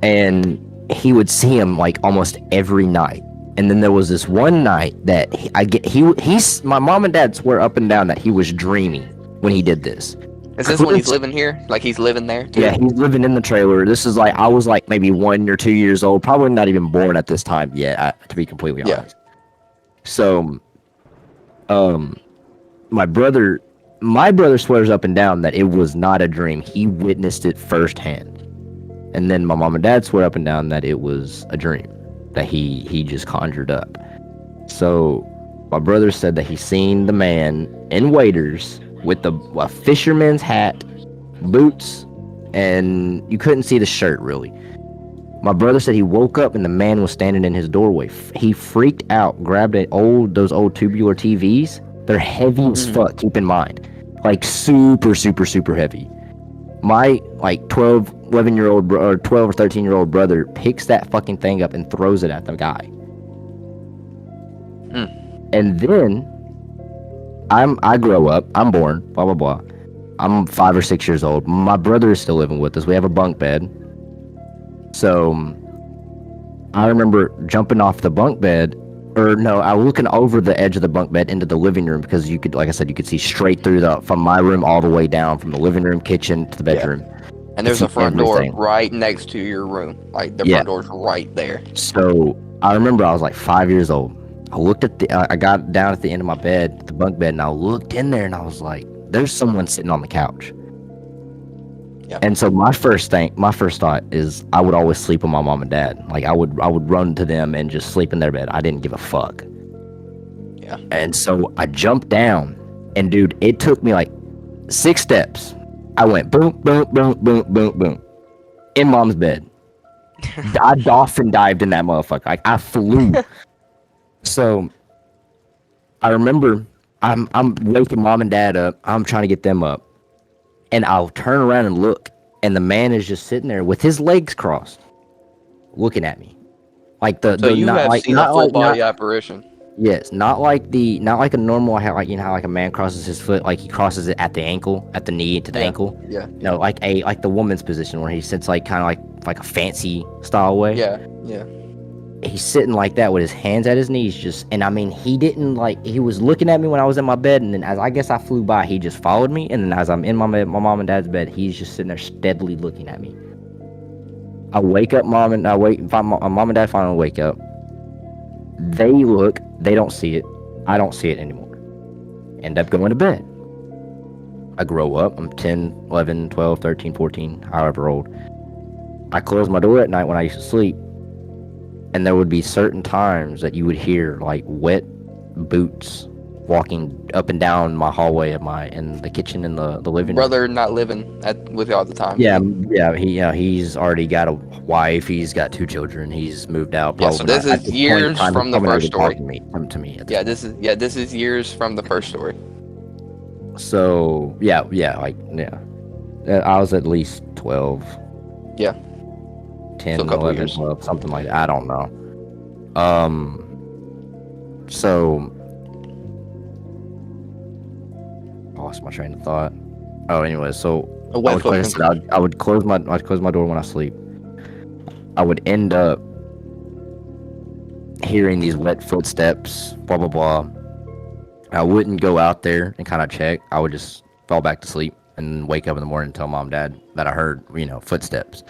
and he would see him like almost every night. And then there was this one night that my mom and dad swear up and down that he was dreaming when he did this. Is this when he's living here? Like he's living there too? Yeah, he's living in the trailer. This is like, I was like maybe 1 or 2 years old, probably not even born at this time yet, to be completely honest. So, my brother swears up and down that it was not a dream. He witnessed it firsthand. And then my mom and dad swear up and down that it was a dream that he just conjured up. So my brother said that he seen the man in waders with a fisherman's hat, boots, and you couldn't see the shirt really. My brother said he woke up and the man was standing in his doorway. He freaked out, grabbed those old tubular TVs. They're heavy as fuck, keep in mind. Like super, super, super heavy. My like 12 or 13-year-old brother picks that fucking thing up and throws it at the guy. And then I grow up, I'm born, blah blah blah. I'm 5 or 6 years old. My brother is still living with us. We have a bunk bed. So I remember jumping off the bunk bed or no, I was looking over the edge of the bunk bed into the living room because you could, like I said, you could see straight through from my room all the way down from the living room, kitchen to the bedroom. And there's See a front door everything. right next to your room. Like the Yeah. front door's right there. So I remember I was like 5 years old. I looked at I got down at the end of my bed, the bunk bed, and I looked in there and I was like, there's someone sitting on the couch. Yeah. And so my first thought is I would always sleep with my mom and dad. Like I would run to them and just sleep in their bed. I didn't give a fuck. Yeah. And so I jumped down, and dude, it took me like 6 steps. I went boom, boom, boom, boom, boom, boom, in mom's bed. I dolphin dived in that motherfucker. Like I flew. So I remember I'm waking mom and dad up. I'm trying to get them up, and I'll turn around and look, and the man is just sitting there with his legs crossed, looking at me, like So you have seen a full body apparition. Yes, not like a normal, like you know how like a man crosses his foot, like he crosses it at the ankle, at the knee to the ankle. Yeah. No, like the woman's position where he sits like kind of like a fancy style way. Yeah. Yeah. He's sitting like that with his hands at his knees, just, and I mean, he didn't like, he was looking at me when I was in my bed, and then as I guess I flew by, he just followed me, and then as I'm in my mom and dad's bed, he's just sitting there steadily looking at me. I wake up, mom and dad finally wake up. They look, they don't see it. I don't see it anymore. End up going to bed. I grow up, I'm 10, 11, 12, 13, 14, however old. I close my door at night when I used to sleep. And there would be certain times that you would hear like wet boots walking up and down my hallway in the kitchen and the living room. Brother not living with you all the time. Yeah, he's already got a wife, he's got 2 children, he's moved out. Yeah, so this is years from the first story. To me. This is years from the first story. So yeah, I was at least 12. Yeah. 10, So a couple 11, years. 12, something like that. I don't know. So I lost my train of thought. Oh, anyway, so I would close my door when I sleep. I would end up hearing these wet footsteps, blah blah blah. I wouldn't go out there and kind of check. I would just fall back to sleep and wake up in the morning and tell mom and dad that I heard, footsteps.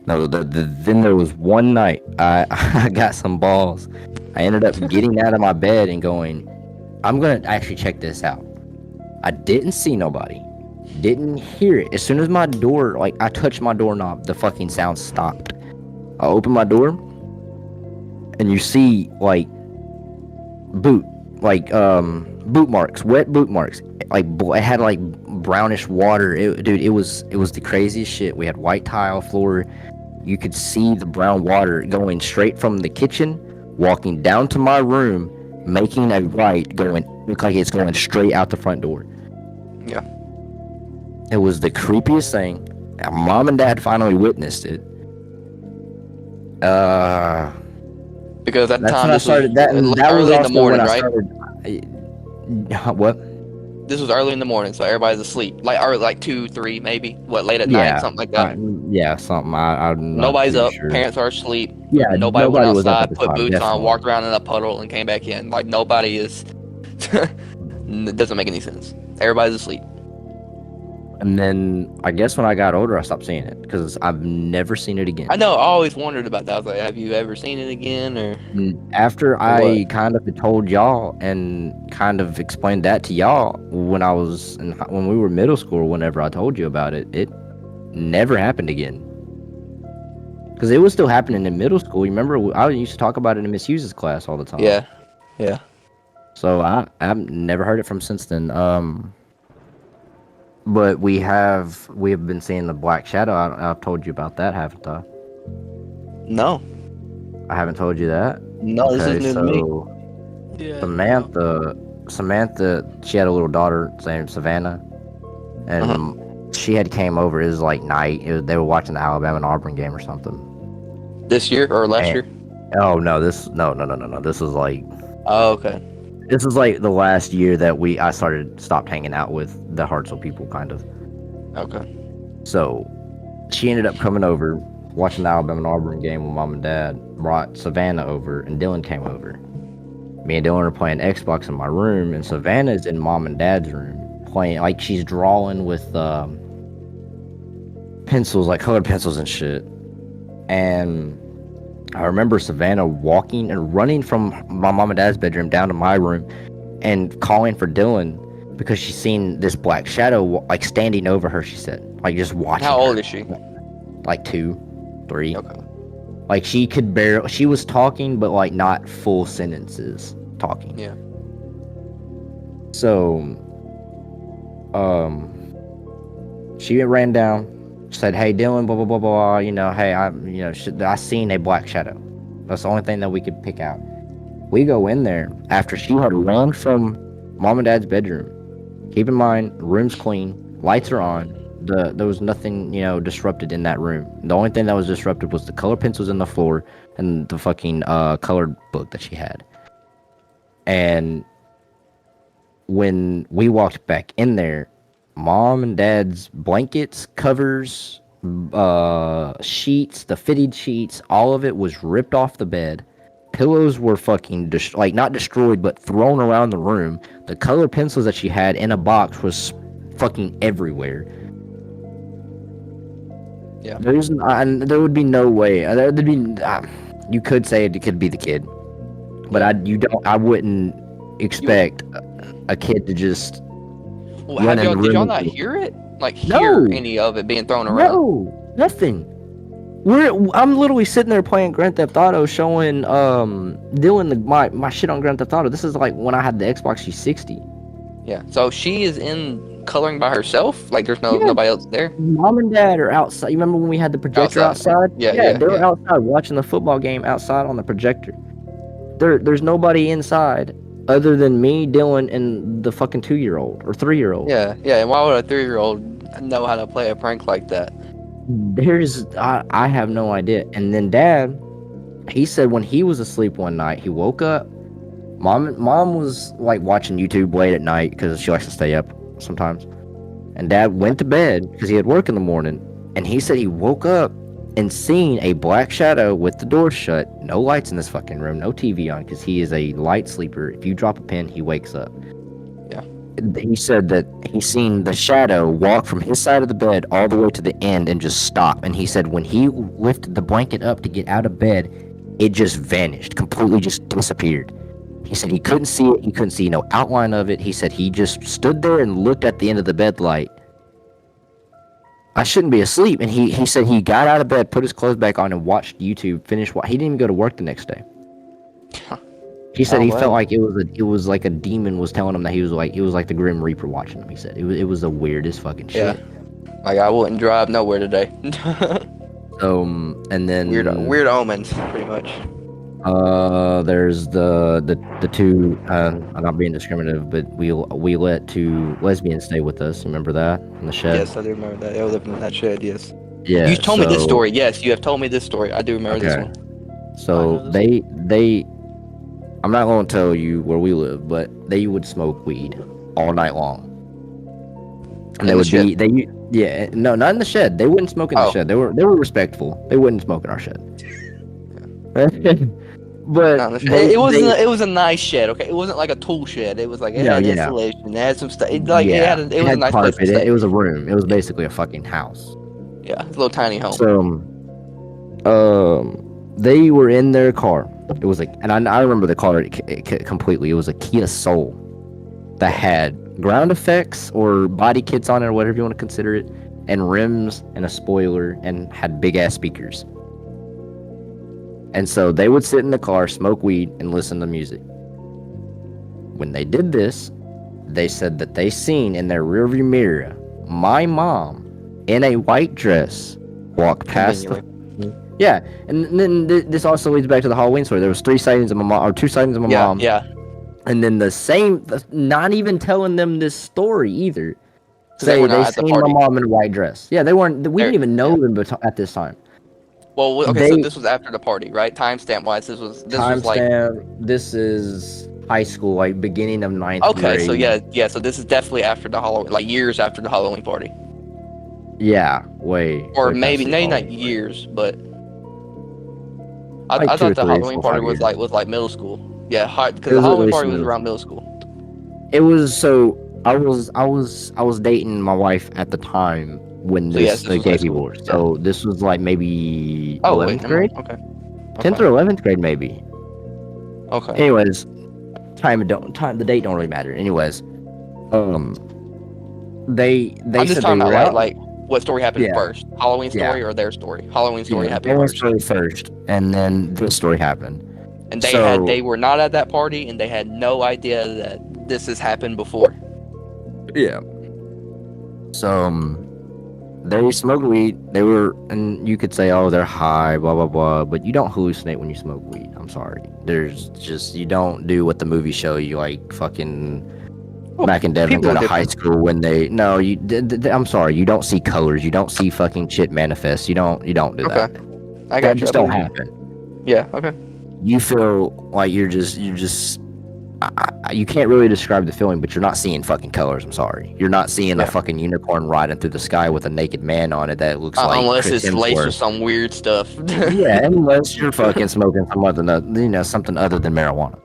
No, then there was one night I got some balls. I ended up getting out of my bed and going, I'm gonna actually check this out. I didn't see nobody, didn't hear it. As soon as my door, like I touched my doorknob, the fucking sound stopped. I opened my door, and you see like boot marks, wet boot marks. Like it had like brownish water. It was the craziest shit. We had white tile floor. You could see the brown water going straight from the kitchen, walking down to my room, making a right, look like it's going straight out the front door. Yeah. It was the creepiest thing. Mom and dad finally witnessed it. Because at the That's time when I started. That was early in the also morning, when I right? What? This was early in the morning, so everybody's asleep. Like 2, 3, maybe. What, late at night, something like that. Something. I'm not Nobody's too up. sure. Parents are asleep. Yeah, Nobody went was up at outside, the put time, boots definitely. on, walked around in a puddle, and came back in. Like nobody is. It doesn't make any sense. Everybody's asleep. And then I guess when I got older, I stopped seeing it because I've never seen it again. I know. I always wondered about that. I was like, have you ever seen it again, or? After I kind of told y'all and kind of explained that to y'all when when we were middle school, whenever I told you about it, it never happened again. Because it was still happening in middle school. You remember, I used to talk about it in Miss Hughes' class all the time. Yeah. So I've never heard it from since then. But we have been seeing the Black Shadow. I've told you about that, haven't I? No. I haven't told you that. No, this is new to me. Yeah. Samantha, she had a little daughter named Savannah, and she had came over. It was like night. They were watching the Alabama and Auburn game or something. This year or last year? Oh no, no. This was like. Oh, okay. This is like the last year that I stopped hanging out with the Hartselle people, kind of. Okay. So, she ended up coming over, watching the Alabama and Auburn game with mom and dad, brought Savannah over, and Dylan came over. Me and Dylan are playing Xbox in my room, and Savannah's in mom and dad's room playing. Like she's drawing with pencils, like colored pencils and shit. And I remember Savannah walking and running from my mom and dad's bedroom down to my room and calling for Dylan because she's seen this black shadow like standing over her. She said, like just watching. How old her. is she? Like 2, 3. Okay. Like she could barely. She was talking, but like not full sentences talking. Yeah. So, she ran down, said, "Hey, Dylan, blah blah blah blah. You know, hey, I seen a black shadow. That's the only thing that we could pick out." We go in there after she had run from mom and dad's bedroom. Keep in mind, room's clean, lights are on. There was nothing, disrupted in that room. The only thing that was disrupted was the color pencils in the floor and the fucking colored book that she had. And when we walked back in there, mom and dad's blankets, covers, sheets, the fitted sheets, all of it was ripped off the bed. Pillows were fucking not destroyed, but thrown around the room. The color pencils that she had in a box was fucking everywhere. Yeah. There would be no way. You could say it could be the kid, but I wouldn't expect a kid to just. Well, did y'all not hear it? Like hear any of it being thrown around? No, nothing. I'm literally sitting there playing Grand Theft Auto, showing Dylan my shit on Grand Theft Auto. This is like when I had the Xbox 360. Yeah. So she is in coloring by herself. Like there's nobody else there. Mom and dad are outside. You remember when we had the projector outside? Yeah. They were outside watching the football game outside on the projector. There's nobody inside other than me, Dylan, and the fucking 2-year-old or 3-year-old. Yeah. And why would a 3-year-old know how to play a prank like that? I have no idea. And then dad, he said when he was asleep one night, he woke up. Mom was like watching YouTube late at night because she likes to stay up sometimes. And dad went to bed because he had work in the morning. And he said he woke up and seen a black shadow with the door shut. No lights in this fucking room, no TV on because he is a light sleeper. If you drop a pin, he wakes up. Yeah. He said that he seen the shadow walk from his side of the bed all the way to the end and just stop. And he said when he lifted the blanket up to get out of bed, it just vanished, completely just disappeared. He said he couldn't see it. He couldn't see no outline of it. He said he just stood there and looked at the end of the bed like, I shouldn't be asleep. And he said he got out of bed, put his clothes back on, and watched YouTube. He didn't even go to work the next day. He said he felt like it was like a demon was telling him that he was like the Grim Reaper watching him. He said it was the weirdest fucking shit. Yeah. Like I wouldn't drive nowhere today. And then weird omens, pretty much. There's the two. I'm not being discriminative, but we let 2 lesbians stay with us. Remember that in the shed? Yes, I do remember that. They were living in that shed. Yes. Yeah. You told me this story. Yes, you have told me this story. I do remember this one. So they. I'm not going to tell you where we live, but they would smoke weed all night long. And not in the shed. They wouldn't smoke in the shed. They were respectful. They wouldn't smoke in our shed. But it was a nice shed. Okay, it wasn't like a tool shed. It was like it had insulation. It had some stuff. It was a nice place to stay. It was a room. It was basically a fucking house. Yeah, it's a little tiny home. So, they were in their car. It was like, and I remember the car completely. It was a Kia Soul that had ground effects or body kits on it, or whatever you want to consider it, and rims and a spoiler, and had big ass speakers. And so they would sit in the car, smoke weed, and listen to music. When they did this, they said that they seen in their rearview mirror my mom in a white dress walk past the. Yeah, and then this also leads back to the Halloween story. There was 3 sightings of my mom, or 2 sightings of my mom. Yeah. And then not even telling them this story either. They seen my mom in a white dress. Yeah, they weren't. We didn't even know them at this time. Well, okay, so this was after the party, right? Timestamp wise, this was like. This is high school, like beginning of 9th grade. Okay, so yeah, so this is definitely after the Halloween, like years after the Halloween party. Yeah, way. Or maybe not years, but I thought the Halloween party was like middle school. Yeah, because It the was Halloween really party was smooth. around middle school. It was so I was dating my wife at the time when So yes, this this was high gay people school. were. So this was like maybe Oh wait, 11th never grade, mind. Okay. 10th Okay. or 11th grade maybe. Okay. Anyways, the date don't really matter. Anyways, um, they I'm just said they talking about were out. like what story happened Yeah, first? Halloween yeah, story or their story? Halloween story yeah. happened Their first. story first, and then this story happened. And So they were not at that party and they had no idea that this has happened before. yeah, so they smoked weed. They were, and you could say, oh, they're high, blah blah blah, but you don't hallucinate when you smoke weed. I'm sorry. There's just you don't do what the movies show you, like fucking Well, Mac and Devin people go are to high different. school when they no you. I'm sorry. You don't see colors. You don't see fucking shit manifest. You don't do Okay. that. I That got you. I just don't believe you. happen. Yeah, okay. You feel like you're just you can't really describe the feeling, but you're not seeing fucking colors. I'm sorry, you're not seeing a Yeah. fucking unicorn riding through the sky with a naked man on it that looks like Unless Chris it's laced with Hemsworth. some weird stuff. Yeah, unless you're fucking smoking some other, something other than marijuana.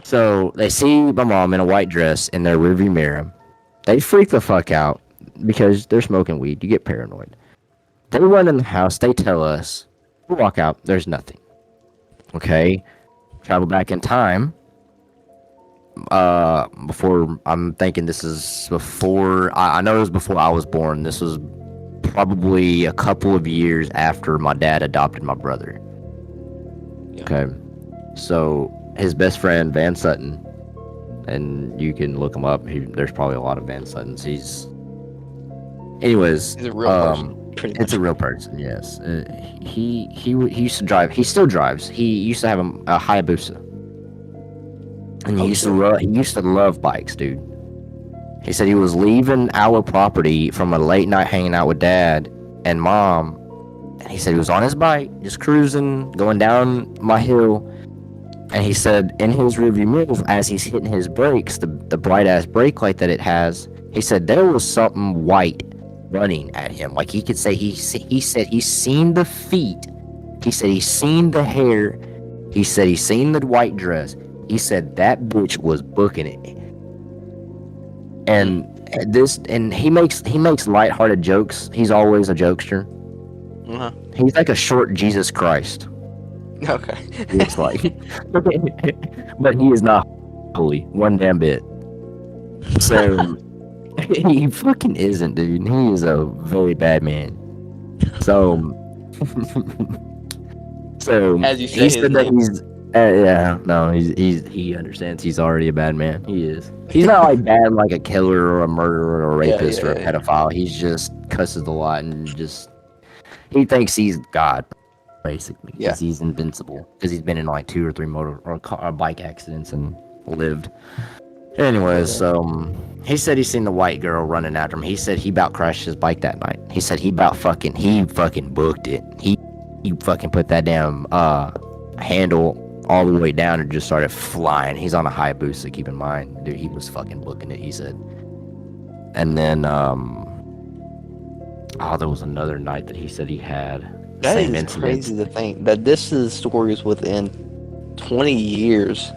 So they see my mom in a white dress in their rearview mirror. They freak the fuck out because they're smoking weed. You get paranoid. They run in the house. They tell us. We walk out. There's nothing. Okay. Travel back in time. Before I'm thinking this is before I know it was before I was born. This was probably a couple of years after my dad adopted my brother. Yeah. Okay. So his best friend Van Sutton, and you can look him up. There's probably a lot of Van Suttons. Anyways, He's a real person. Pretty much. it's a real person. Yes. He used to drive. He still drives. He used to have a Hayabusa. And he used to love bikes, dude. He said he was leaving our property from a late night hanging out with dad and mom, and he said he was on his bike, just cruising, going down my hill, and he said in his rearview mirror, as he's hitting his brakes, the bright ass brake light that it has, he said there was something white running at him. Like he could say he said he's seen the feet. He said he's seen the hair. He said he's seen the white dress. He said that bitch was booking it. And he makes lighthearted jokes. He's always a jokester. Uh-huh. He's like a short Jesus Christ. Okay. It's like, but he is not holy one damn bit. So he fucking isn't, dude. He is a very bad man. So, As you say he his said that name. he's. Yeah, no, he understands he's already a bad man. He is. He's not like bad like a killer or a murderer or a rapist or a pedophile. He's just cusses a lot and just he thinks he's God, basically, because he's invincible. Because he's been in like 2 or 3 motor or bike accidents and lived. Anyways, he said he seen the white girl running after him. He said he about crashed his bike that night. He said he fucking booked it. He fucking put that damn handle all the way down and just started flying. He's on a Hayabusa, keep in mind. Dude, he was fucking booking it, he said. And then, there was another night that he said he had. That Same is incident. crazy to think that this is stories within 20 years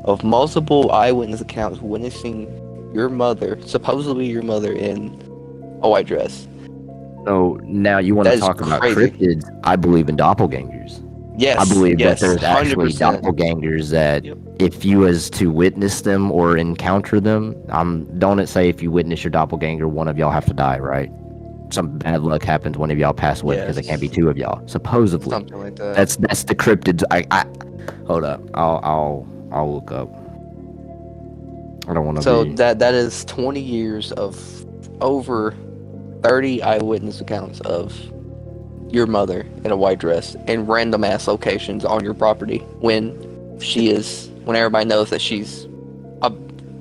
of multiple eyewitness accounts witnessing your mother, supposedly your mother, in a white dress. So now you want That to is talk about crazy. cryptids. I believe in doppelgangers. Yes, I believe that there's actually 100%. doppelgangers that if you was to witness them or encounter them, don't it say if you witness your doppelganger, one of y'all have to die, right? Some bad luck happens, one of y'all pass away because there can't be 2 of y'all. Supposedly. Something like that. That's the cryptids. I hold up. I'll look up. I don't want to So be... that is 20 years of over 30 eyewitness accounts of your mother in a white dress in random ass locations on your property when everybody knows that she's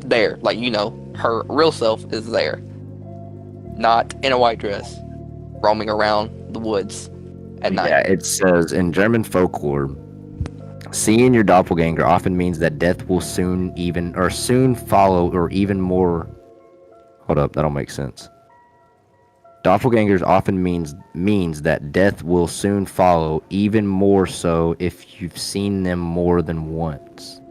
there, like, you know, her real self is there, not in a white dress, roaming around the woods at night. Yeah, it says in German folklore, seeing your doppelganger often means that death will soon follow, or even more. Hold up, that don't make sense. Doppelgangers often means that death will soon follow, even more so if you've seen them more than once.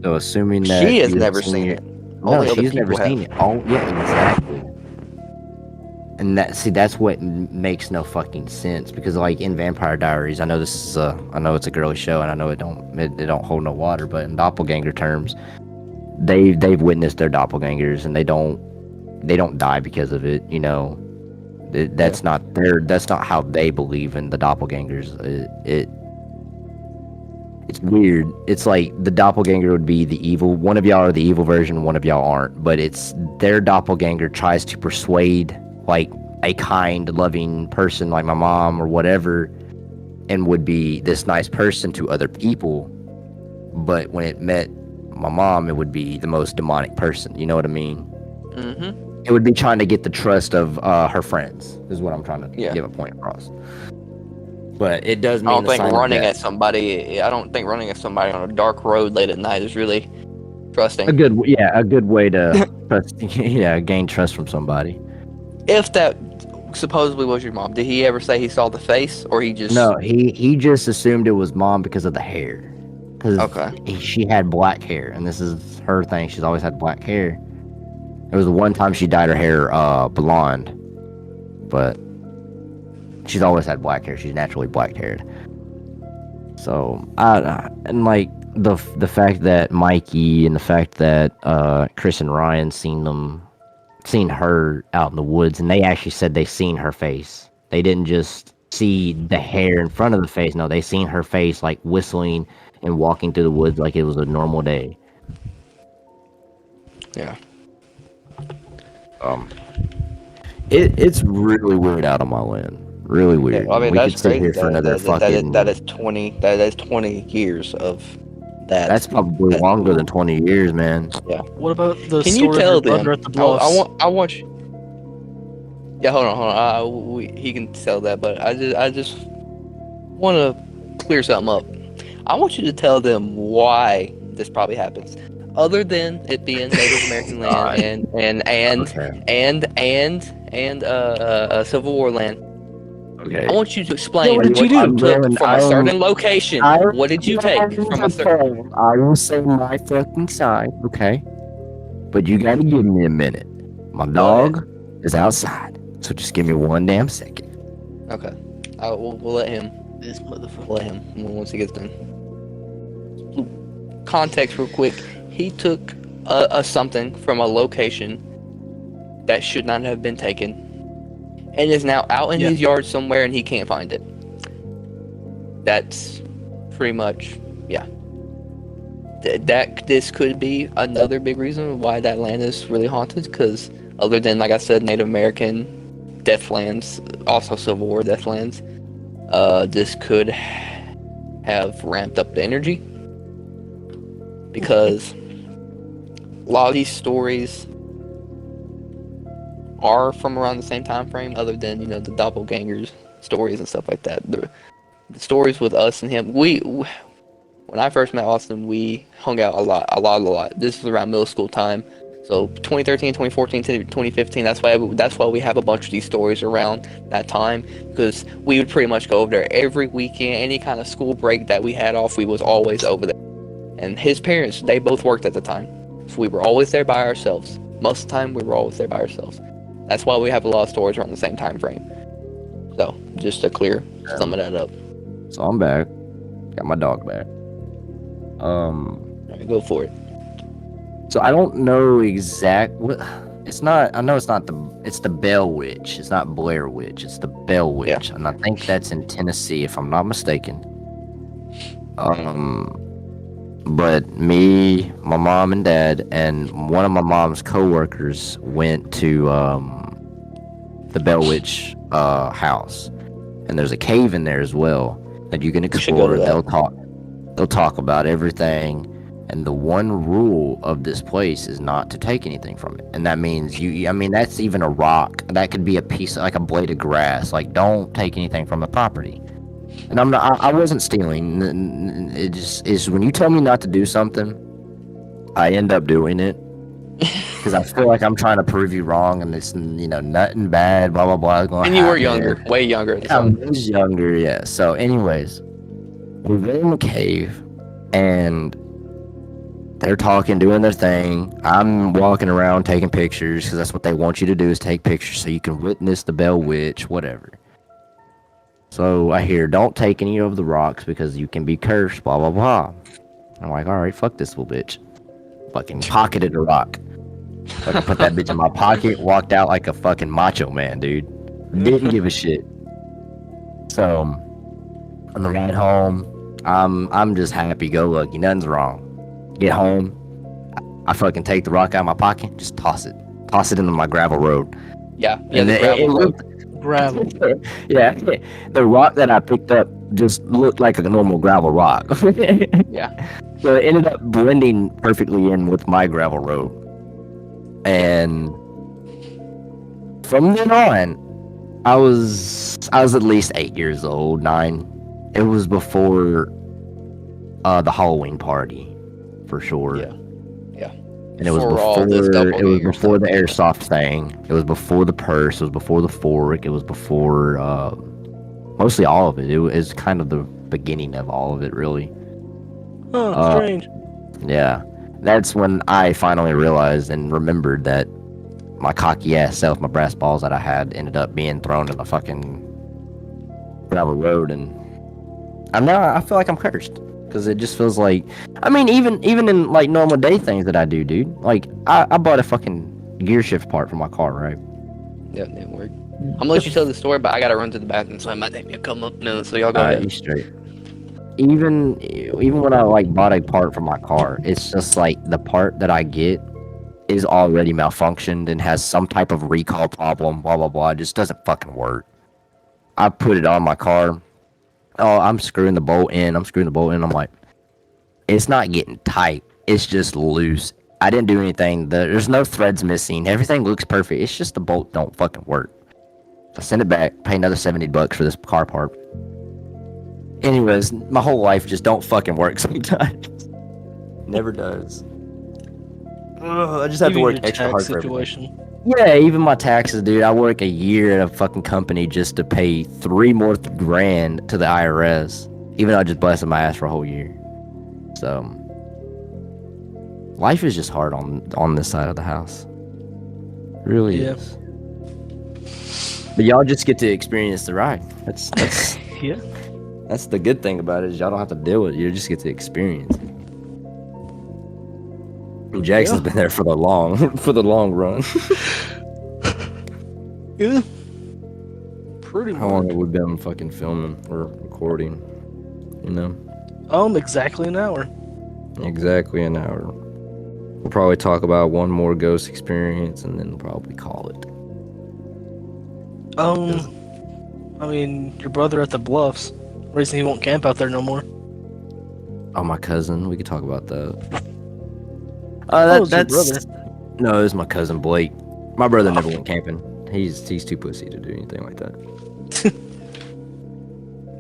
So assuming that She has you have never seen it. No, Only other she's never people have. seen it. Oh, yeah, exactly. And that's what makes no fucking sense, because like in Vampire Diaries, I know I know it's a girly show, and I know it don't hold no water, but in doppelganger terms, they've witnessed their doppelgangers, and they don't die because of it. You know, that's not how they believe in the doppelgangers. It's weird. It's like the doppelganger would be the evil. One of y'all are the evil version, one of y'all aren't. But it's their doppelganger tries to persuade like a kind, loving person like my mom or whatever, and would be this nice person to other people. But when it met my mom, it would be the most demonic person. You know what I mean? Mm-hmm. It would be trying to get the trust of her friends. Is what I'm trying to give a point across. But it does mean I don't the think sign of running death. at somebody. I don't think running at somebody on a dark road late at night is really trusting. A good way to trust, gain trust from somebody. If that supposedly was your mom, did he ever say he saw the face, or he just? No, he just assumed it was mom because of the hair. Because she had black hair, and this is her thing. She's always had black hair. There was one time she dyed her hair blonde, but she's always had black hair. She's naturally black haired. So and like the fact that Mikey and the fact that Chris and Ryan seen her out in the woods, and they actually said they seen her face. They didn't just see the hair in front of the face. No, they seen her face like whistling and walking through the woods like it was a normal day. Yeah. It's really weird out on my land. Really weird. Yeah, I mean, we that's could sit crazy. here for another fucking. That is 20 years of that. That's probably longer than 20 years, man. Yeah. What about the Can story you tell of your them? brother at the bluffs? I want you. Yeah, hold on. He can tell that, but I just want to clear something up. I want you to tell them why this probably happens, other than it being Native American land and Civil War land. Okay. I want you to explain what did you you do? took from a certain location. What did you take from a certain? I will say my fucking side, okay? But you gotta give me a minute. My dog is outside, so just give me one damn second. Okay. We'll let him. This motherfucker. We'll let him once he gets done. Context, real quick. He took a something from a location that should not have been taken, and is now out in his yard somewhere, and he can't find it. That's pretty much, this could be another big reason why that land is really haunted, because other than, like I said, Native American deathlands, also Civil War deathlands, this could have ramped up the energy, because a lot of these stories are from around the same time frame, other than, the doppelgangers stories and stuff like that. The stories with us and him, when I first met Austin, we hung out a lot. This was around middle school time, so 2013, 2014 to 2015. That's why we have a bunch of these stories around that time, because we would pretty much go over there every weekend. Any kind of school break that we had off, we was always over there. And his parents, they both worked at the time, so we were always there by ourselves. Most of the time, we were always there by ourselves. That's why we have a lot of stories around the same time frame. So, just to clear some of that up. So I'm back. Got my dog back. Alright, go for it. So I don't know what it's not. I know it's not it's the Bell Witch. It's not Blair Witch. It's the Bell Witch, and I think that's in Tennessee, if I'm not mistaken. But me, my mom and dad, and one of my mom's coworkers went to the Bell Witch house, and there's a cave in there as well that you can explore. They'll talk about everything, and the one rule of this place is not to take anything from it, and that means that's even a rock. That could be a piece, like a blade of grass. Like, don't take anything from the property. And I wasn't stealing. It just is, when you tell me not to do something, I end up doing it. Because I feel like I'm trying to prove you wrong, and it's, nothing bad, blah, blah, blah. And you were younger, way younger. I was younger, yeah. So anyways, we were in the cave, and they're talking, doing their thing. I'm walking around taking pictures because that's what they want you to do, is take pictures so you can witness the Bell Witch, whatever. So I hear, don't take any of the rocks because you can be cursed, blah, blah, blah. I'm like, alright, fuck this little bitch. Fucking pocketed a rock. Fucking put that bitch in my pocket, walked out like a fucking macho man, dude. Didn't give a shit. So, on the ride home, I'm just happy-go-lucky, nothing's wrong. Get home, I fucking take the rock out of my pocket, just toss it into my gravel road. Yeah, And the gravel road. looked, Gravel. yeah, the rock that I picked up just looked like a normal gravel rock. Yeah. So it ended up blending perfectly in with my gravel road. And from then on, I was at least 8 years old, 9. It was before the Halloween party, for sure. Yeah. And it was Before all this before the doppelganger airsoft thing. It was before the purse. It was before the fork. It was before mostly all of it. It was kind of the beginning of all of it, really. Oh, strange. Yeah, that's when I finally realized and remembered that my cocky ass self, my brass balls that I had, ended up being thrown in the fucking gravel road, and I feel like I'm cursed. Because it just feels like, I mean, even in like normal day things that I do, dude. Like I bought a fucking gear shift part for my car, right? Yeah, it didn't work. I'm gonna let you tell the story, but I gotta run to the bathroom, so I might need to come up now. So y'all go Alright, ahead. you straight. Even when I like bought a part for my car, it's just like the part that I get is already malfunctioned and has some type of recall problem. Blah blah blah. It just doesn't fucking work. I put it on my car. Oh, I'm screwing the bolt in. I'm like, it's not getting tight. It's just loose. I didn't do anything. There's no threads missing. Everything looks perfect. It's just the bolt don't fucking work. I send it back. Pay another $70 for this car part. Anyways, my whole life just don't fucking work sometimes. Never does. Ugh, I just have to Even work your extra hard tax for everything. situation. Yeah, even my taxes, dude. I work a year at a fucking company just to pay $3 more grand to the IRS, even though I just busted my ass for a whole year. So, life is just hard on this side of the house. It really Yeah. is. But y'all just get to experience the ride. That's Yeah. that's the good thing about it, is y'all don't have to deal with it. You just get to experience it. Jackson's been there for the long run. Yeah. Pretty How long much. have we been fucking filming or recording? You know? Exactly an hour. Exactly an hour. We'll probably talk about one more ghost experience and then probably call it. I mean, your brother at the Bluffs. Reason he won't camp out there no more. Oh, my cousin. We could talk about that. It's your That's brother. no, it's my cousin Blake. My brother never went camping. He's too pussy to do anything like that.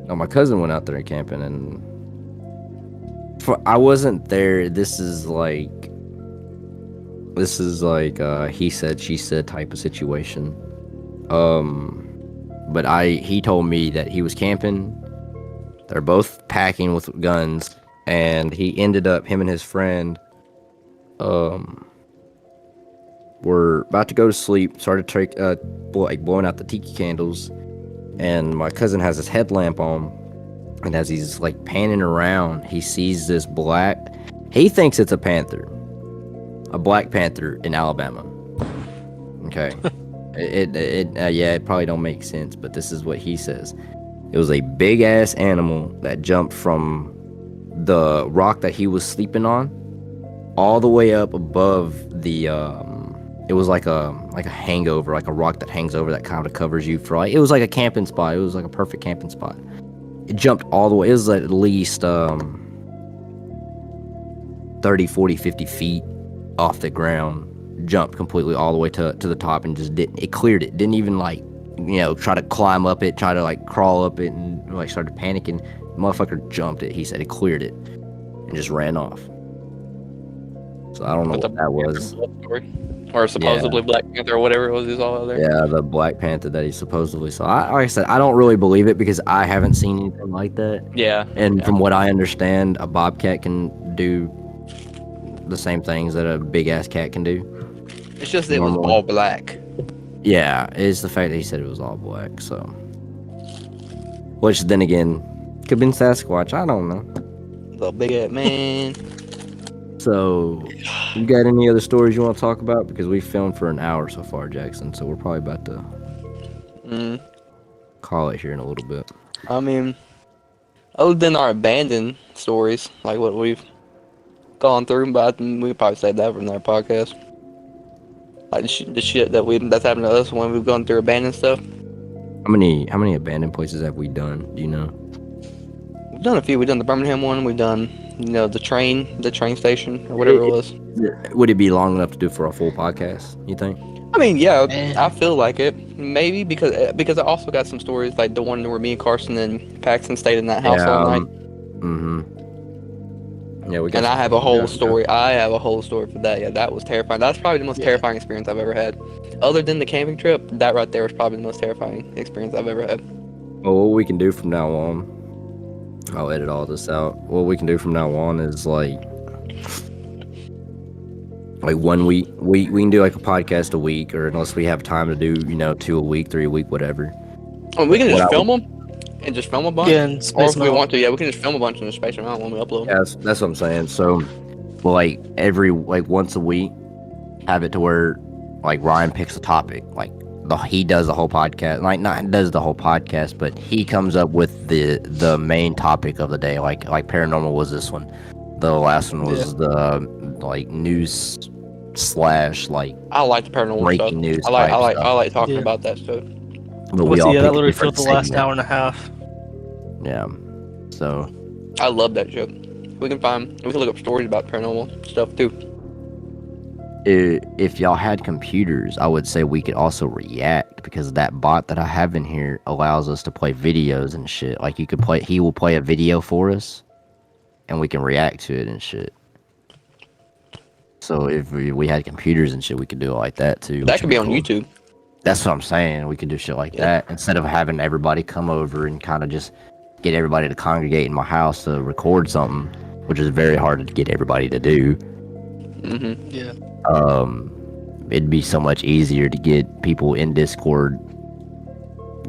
No, my cousin went out there camping, and I wasn't there. This is like he said, she said type of situation. But he told me that he was camping. They're both packing with guns, and he ended up, him and his friend, were about to go to sleep, started blowing out the tiki candles, and my cousin has his headlamp on, and as he's like panning around, he sees this he thinks it's a black panther in Alabama. Okay. It probably don't make sense, but this is what he says. It was a big ass animal that jumped from the rock that he was sleeping on all the way up above the it was like a hangover, like a rock that hangs over that kind of covers you for like, it was like a camping spot. It was like a perfect camping spot. It jumped all the way. It was at least 30, 40, 50 feet off the ground. Jumped completely all the way to the top and just it cleared it. Didn't even like, try to climb up it, try to like crawl up it, and like started panicking. Motherfucker jumped it. He said it cleared it and just ran off. So I don't know what that was. Or supposedly Black Panther or whatever it was he saw out there. Yeah, the Black Panther that he supposedly saw. Like I said, I don't really believe it because I haven't seen anything like that. Yeah. And from what I understand, a bobcat can do the same things that a big ass cat can do. It's just it was Normally. all black. Yeah, it's the fact that he said it was all black. So, which then again, could have been Sasquatch. I don't know. The big ass man. So, you got any other stories you want to talk about? Because we filmed for an hour so far, Jackson. So we're probably about to call it here in a little bit. I mean, other than our abandoned stories, like what we've gone through, but I think we probably save that for another podcast. Like the shit that's happened to us when we've gone through abandoned stuff. How many abandoned places have we done? Do you know? We've done a few. We've done the Birmingham one. We've done, the train station or whatever it was. Would it be long enough to do for a full podcast? You think? I mean, yeah, Man. I feel like it. Maybe because I also got some stories like the one where me and Carson and Paxton stayed in that house all night. Yeah, we got. And I some- have a whole yeah. story. I have a whole story for that. Yeah, that was terrifying. That's probably the most terrifying experience I've ever had. Other than the camping trip, that right there was probably the most terrifying experience I've ever had. Well, what we can do from now on, I'll edit all this out. What we can do from now on is like 1 week. We can do like a podcast a week, or unless we have time to do 2 a week, 3 a week, whatever. I mean, we can just What I film them and just film a bunch. Yeah, and Or space if we them out. want to, yeah, we can just film a bunch and just space them out when we upload. Yeah, that's what I'm saying. So, like once a week, have it to where like Ryan picks a topic, like he does the whole podcast, like not does the whole podcast, but he comes up with the main topic of the day. Like paranormal was this one. The last one was the like news / like I like the paranormal breaking stuff. news. I like type stuff. talking Yeah. about that stuff. But we all that pick a literally different filled the last segment. hour and a half. Yeah. So I love that show. We can look up stories about paranormal stuff too. if y'all had computers, I would say we could also react, because that bot that I have in here allows us to play videos and shit. Like he will play a video for us, and we can react to it and shit. So if we had computers and shit, we could do it like that too. That which could would be on cool. YouTube. That's what I'm saying. We could do shit like Yeah. that instead of having everybody come over and kind of just get everybody to congregate in my house to record something, which is very hard to get everybody to do. Mm-hmm. Yeah. It'd be so much easier to get people in Discord.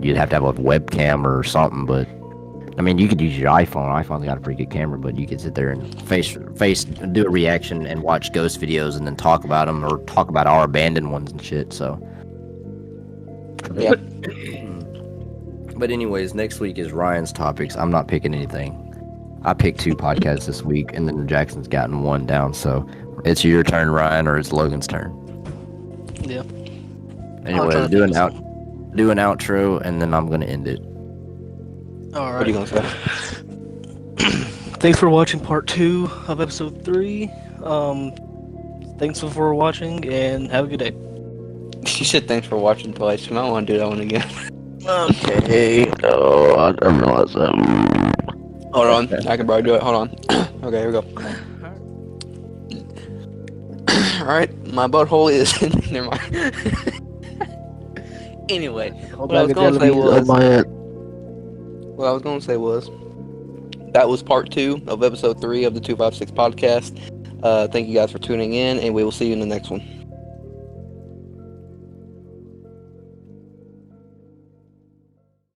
You'd have to have a webcam or something, but I mean, you could use your iPhone. iPhone's got a pretty good camera, but you could sit there and face do a reaction and watch ghost videos and then talk about them, or talk about our abandoned ones and shit. So, Yeah. But anyways, next week is Ryan's topics. I'm not picking anything. I picked 2 podcasts this week, and then Jackson's gotten 1 down. So it's your turn, Ryan, or it's Logan's turn. Yeah. Anyways, do an outro, and then I'm gonna end it. All What are you right. gonna say? Thanks for watching part 2 of episode 3. Thanks for watching, and have a good day. You said thanks for watching twice. You might want to do that one again. Okay. Oh, I didn't realize that. Hold on. I can probably do it. Hold on. Okay, here we go. Alright, my butthole is... Never mind. Anyway, what I was going to say was... That was part 2 of episode 3 of the 256 podcast. Thank you guys for tuning in, and we will see you in the next one.